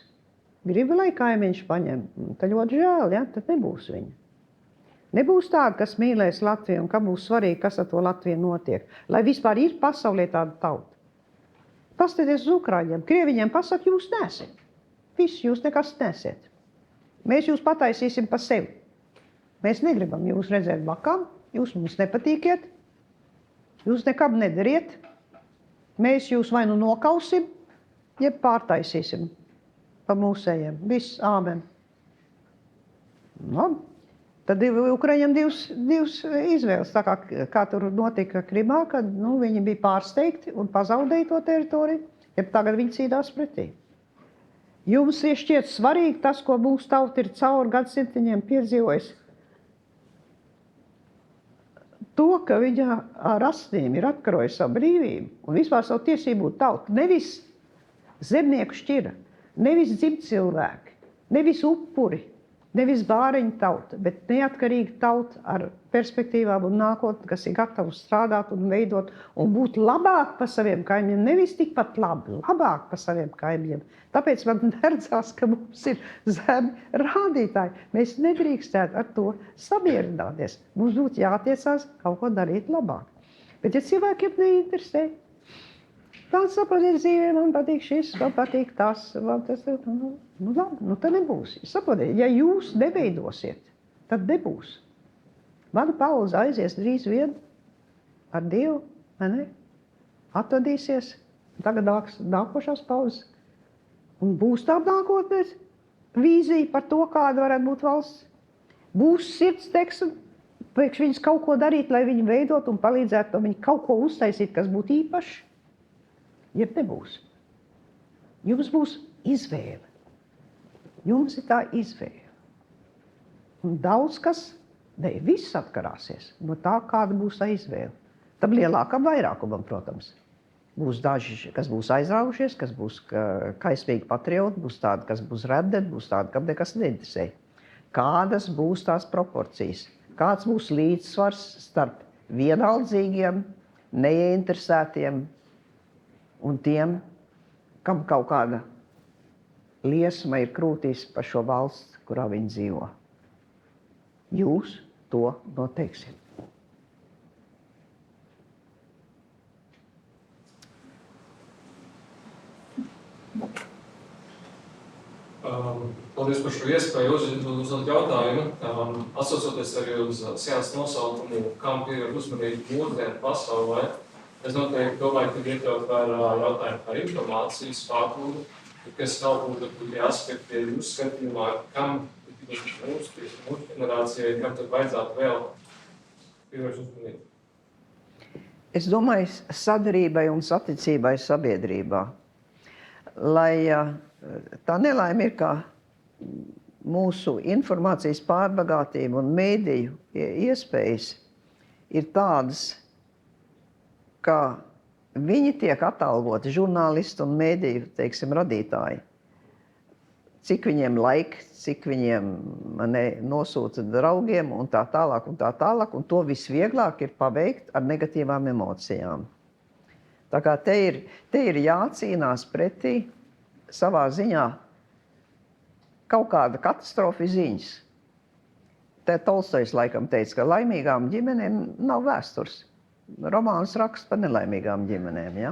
Gribi, lai kaimiņš paņem, tad ļoti žēl, ja? Tad nebūs viņa. Nebūs tāda, kas mīlēs Latviju un ka būs svarīgi, kas ar to Latviju notiek. Lai vispār ir pasaulē tāda tauta. Paskatieties uz Ukraiņiem. Krieviņiem pasaka, jūs neesiet. Viss jūs nekas neesiet. Mēs jūs pataisīsim pa sevi. Mēs negribam jūs redzēt bakām, jūs mums nepatīkiet, jūs nekam nedariet. Mēs jūs vai nu nokausim, jeb pārtaisīsim pa mūsējiem. Viss, āmen. No. Tad Ukraiņiem divas izvēles, tā kā tur notika Krimā, kad viņi bija pārsteigti un pazaudēja to teritoriju, ja tagad viņi cīdās pretī. Jums ir šķiet svarīgi tas, ko mūsu tauta ir cauri gadsimtiņiem piedzīvojis. To, ka viņa ar asnīm ir atkarojusi savu brīvību un vispār savu tiesību būt tauta. Nevis zemnieku šķira, nevis dzimtcilvēki, nevis upuri, nevis bāriņu tauta, bet neatkarīga tauta ar perspektīvām un nākotni, kas ir gatava strādāt un veidot un būt labāk par saviem kaimiņiem, nevis tikpat labi, labāk par saviem kaimiņiem. Tāpēc man neredzās, ka mums ir zemi rādītāji. Mēs nedrīkstētu ar to samierināties. Mums būtu jātiecās kaut ko darīt labāk. Bet ja cilvēkiem neinteresē, tāds saprotiet dzīvē, man patīk šis, man patīk tas, labi, tad nebūs. Saprotiet, ja jūs neveidosiet, tad nebūs. Mana paudze aizies drīz vien ar Dievu, ne? Atvadīsies, tagad nākošās paudzes. Un būs tā nākotnēs vīzija par to, kāda varētu būt valsts. Būs sirds teksme, priekš viņas kaut ko darīt, lai viņi veidot un palīdzētu viņi kaut ko uztaisīt, kas būtu īpaši. Jeb nebūs. Jums būs izvēle. Jums ir tā izvēle. Un daudz kas, viss atkarāsies no tā, kāda būs tā izvēle. Tam lielākam vairākumam, protams. Būs daži, kas būs aizraujušies, kas būs kaismīgi patrioti, būs tādi, kas būs reddeni, būs tādi, kam nekas neinteresē. Kādas būs tās proporcijas? Kāds būs līdzsvars starp vienaldzīgiem, neieinteresētiem un tiem, kam kaut kāda liesma ir krūtīs par šo valsts, kurā viņi dzīvo. Jūs to noteiksit. Paldies par šo iespēju uzdot jautājumu. Asociēties arī uz seanses nosaukumu, kam pievērst uzmanību mūsdienu pasaulē. Es noteikti domāju, ka iekļaut vērā jautājumu par informācijas pārplūdu, kas nav būtu tie aspekti jūsu skatījumā, kam mūsu generācijai, kam tad vajadzētu vēl pievērst uzmanību. Es domāju, sadarībai un saticībai sabiedrībā. Lai tā nelaime ir, ka mūsu informācijas pārbagātība un mēdīju iespējas ir tādas, ka viņi tiek atalgoti, žurnālisti un mēdīju, teiksim, radītāji. Cik viņiem laika, cik viņiem nosūta draugiem un tā tālāk, un to visvieglāk ir paveikt ar negatīvām emocijām. Tā kā te ir jācīnās pretī savā ziņā kaut kāda katastrofa ziņas. Te Tolstojs laikam teica, ka laimīgām ģimenēm nav vēstures. Romāns raksta par nelaimīgām ģimenēm, ja?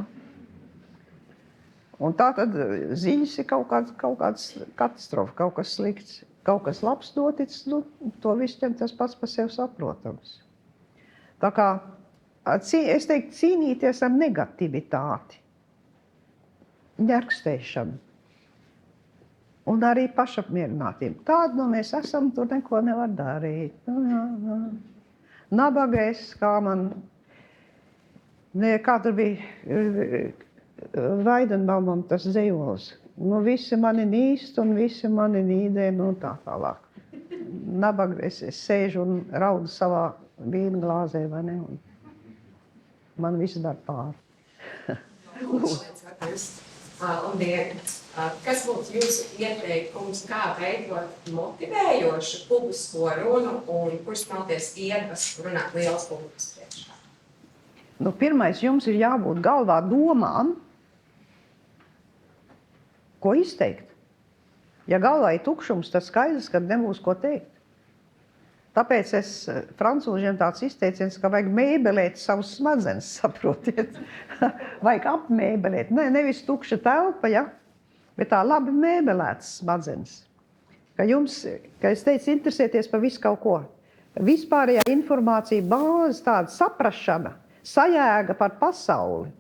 Un tā tad ziņas ir kaut kāds katastrofa, kaut kas slikts, kaut kas labs noticis, to viss tas pats par sevi saprotams. Tā kā, es teiktu, cīnīties ar negativitāti, ņerkstēšanu un arī pašapmierinātību. Tādu mēs esam, tur neko nevar darīt. Nabagais, kā man, kā tur bija Vaidenbaumam tas zejols. Visi mani nīst un visi mani nīdē, tā tālāk. Nabagais, es sēžu un raudu savā vīna glāzē, vai ne? Un man viss dar pāri. Labdien! Kas būtu jūsu ieteikums, kā veidot motivējošu publisko runu un kurš smelties iedvesmu runāt liels publikas priekšā? Pirmais, jums ir jābūt galvā domām, ko izteikt. Ja galvā ir tukšums, tad skaidrs, ka nebūs ko teikt. Tāpēc es francūžiem tāds izteiciens, ka vajag mēbelēt savus smadzenes, saprotiet. Vajag apmēbelēt. Nevis tukša telpa, ja? Bet tā labi mēbelētas smadzenes. Ka es teicu, interesēties par visu kaut ko. Vispārējā informācija, bāze, tāda saprašana, sajēga par pasauli.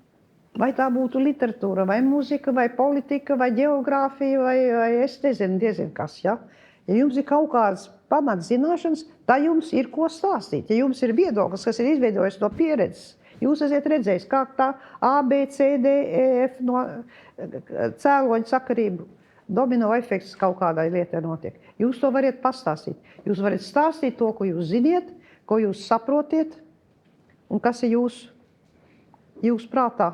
Vai tā būtu literatūra, vai muzika, vai politika, vai geogrāfija, vai es nezinu, diezin kas, ja? Ja jums ir kaut kādas pamatzināšanas, tā jums ir ko stāstīt. Ja jums ir viedoklis, kas ir izveidojis no pieredzes, jūs esat redzējis, kā tā A, B, C, D, E, F no cēloņu sakarību, domino efekts kaut kādai lietai notiek. Jūs to varat pastāstīt. Jūs varat stāstīt to, ko jūs ziniet, ko jūs saprotiet, un kas ir jūs prātā,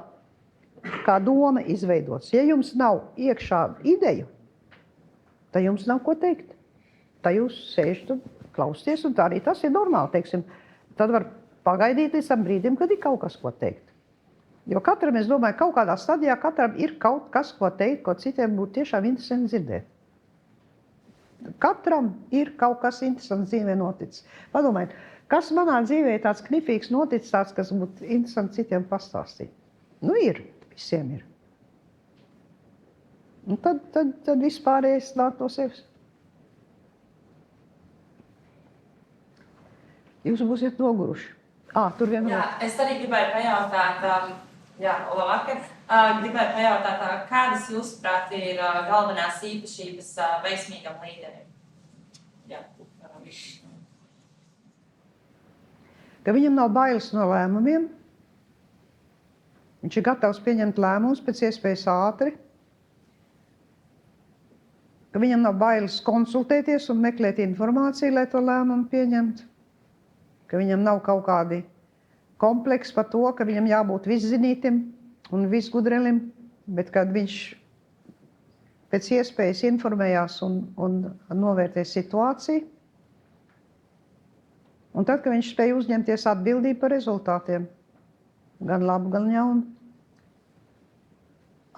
kā doma izveidots. Ja jums nav iekšā ideju, tad jums nav ko teikt. Tad jūs sēžat un klausties, un tā arī tas ir normāli, teiksim. Tad var pagaidīt līdz tam brīdim, kad ir kaut kas, ko teikt. Jo katram, es domāju, kaut kādā stadijā katram ir kaut kas, ko teikt, ko citiem būtu tiešām interesanti dzirdēt. Katram ir kaut kas interesants dzīvē noticis. Padomājiet, kas manā dzīvē ir tāds knifīgs noticis, tāds, kas būtu interesanti citiem pastāstīt? Ir. Visiem ir. Un tad vispārējais nāk no sevis. Jūs būsiet noguruši. Tur vienmēr. Jā, es arī gribēju pajautāt, labvakar, gribēju pajautāt, kādas jūsuprāt ir galvenās īpašības veiksmīgam līderim? Ka viņam nav bailes no lēmumiem. Viņš ir gatavs pieņemt lēmumus pēc iespējas ātri. Ka viņam nav bailes konsultēties un meklēt informāciju, lai to lēmumu pieņemtu. Ka viņam nav kaut kādi kompleksi par to, ka viņam jābūt viszinītim un visgudrelim, bet kad viņš pēc iespējas informējās un novērtē situāciju. Un tad, kad viņš spēja uzņemties atbildību par rezultātiem, gan labu, gan ļaunu.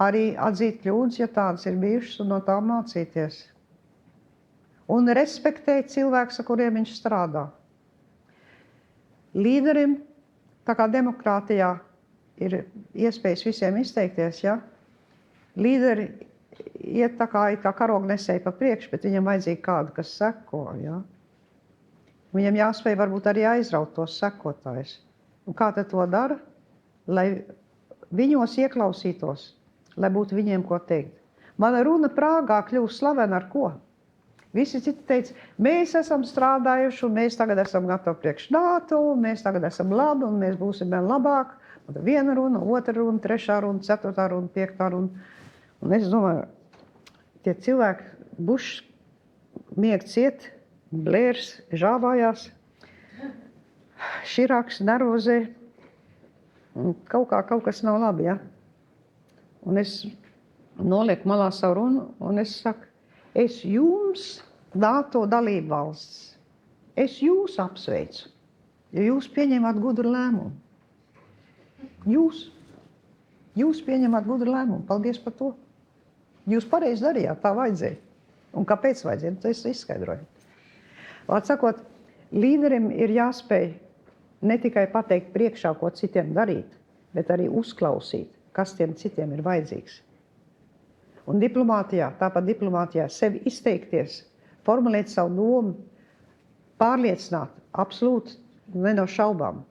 Arī atzīt kļūdas, ja tādas ir bijušas, un no tām mācīties. Un respektēt cilvēkus, ar kuriem viņš strādā. Līderim, tā kā demokrātijā ir iespējas visiem izteikties, ja? Līderi iet tā kā karoga nesēja pa priekšu, bet viņam vajadzīga kāda, kas seko, ja? Viņam jāspēj varbūt arī aizraut tos sekotājus. Un kā tad to dara? Lai viņos ieklausītos, lai būtu viņiem ko teikt. Mana runa Prāgā kļūst slavena ar ko? Visi citi teica, mēs esam strādājuši un mēs tagad esam gatavi priekš NATO, mēs tagad esam labi un mēs būsim vēl labāk. Un viena runa, otra runa, trešā runa, ceturtā runa, piektā runa. Un es domāju, tie cilvēki Bušs mieg ciet, Blērs žāvājās, Širaks nervozē. Kaut kas nav labi, ja? Un es nolieku malā savu runu un es saku, es jums, NATO dalību valsts, es jūs apsveicu, ja jūs pieņemat gudru lēmumu. Jūs pieņemat gudru lēmumu, paldies par to. Jūs pareizi darījāt, tā vajadzēja. Un kāpēc vajadzēja? Tas izskaidroju. Vārds sakot, līderim ir jāspēj ne tikai pateikt priekšā, ko citiem darīt, bet arī uzklausīt, kas tiem citiem ir vajadzīgs. Un diplomātijā, tāpat diplomātijā sevi izteikties, formulēt savu domu, pārliecināt, absolūti ne no šaubām,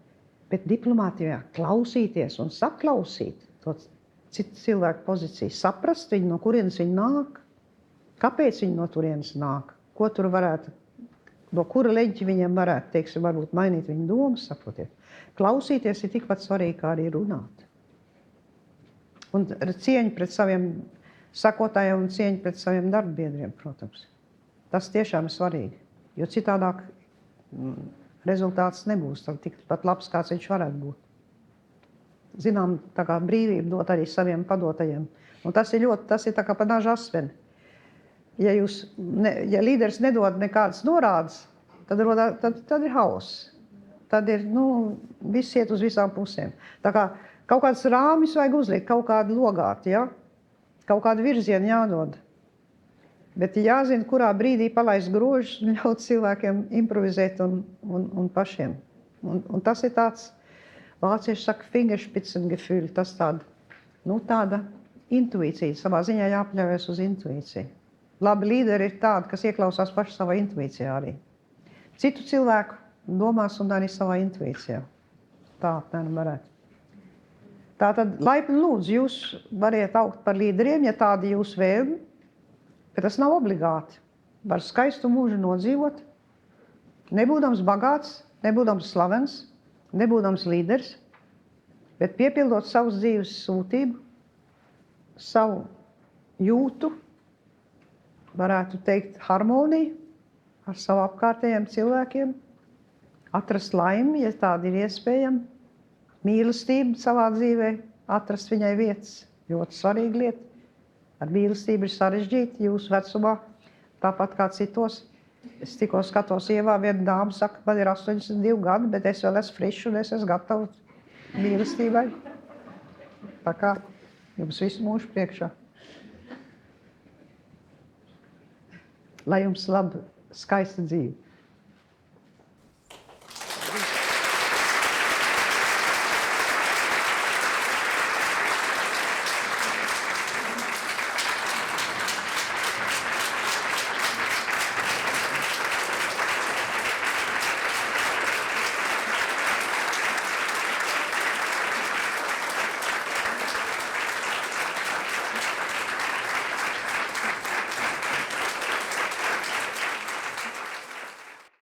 bet diplomātijā klausīties un saklausīt to citu cilvēku pozīciju, saprast viņu, no kurienes viņi nāk, kāpēc viņi no turienes nāk, ko tur varētu, no kura leģiķa viņiem varētu, teiksim, varbūt mainīt viņu domas, saprotiet. Klausīties ir tikpat svarīgi, kā arī runāt. Un cieņa pret saviem sakotājiem un cieņa pret saviem darbbiedriem, protams. Tas tiešām ir svarīgi, jo citādāk rezultāts nebūs tikpat labs, kāds viņš varētu būt. Zinām, tā kā brīvību dot arī saviem padotajiem. Un tas ir tā kā pa naža asveni. Ja līderis nedod nekādas norādes, tad ir hauss. Tad ir, viss iet uz visām pusēm. Tā kā kaut kāds rāmis vajag uzlikt, kaut kādu logāt, ja? Kaut kādu virzienu jādod. Bet jāzina, kurā brīdī palaist grožus un ļaut cilvēkiem improvizēt un pašiem. Un tas ir tāds, vācieši saka, Fingerspitzengefühl, tas tāda intuīcija, savā ziņā jāpaļaujas uz intuīciju. Labi līderi ir tādi, kas ieklausās paši savā intuīcijā arī. Citu cilvēku domās un arī savā intuīcijā. Tā apmēram varētu. Tātad, laipni lūdzu, jūs variet augt par līderiem, ja tādi jūs vēlmi, bet tas nav obligāti. Var skaistu mūžu nodzīvot, nebūdams bagāts, nebūdams slavens, nebūdams līderis, bet piepildot savas dzīves sūtību, savu jūtu, varētu teikt harmoniju ar savu apkārtējiem cilvēkiem, atrast laimi, ja tādi ir iespējami, mīlestību savā dzīvē, atrast viņai vietas, ļoti svarīga lieta. Ar mīlestību ir sarežģīti jūsu vecumā, tāpat kā citos. Es tikko skatos ievā, viena dāma saka, man ir 82 gadi, bet es vēl esmu frišs un es esmu gatava mīlestībai. Tā kā jums visu mūžu priekšā. Lai jums laba, skaista dzīve.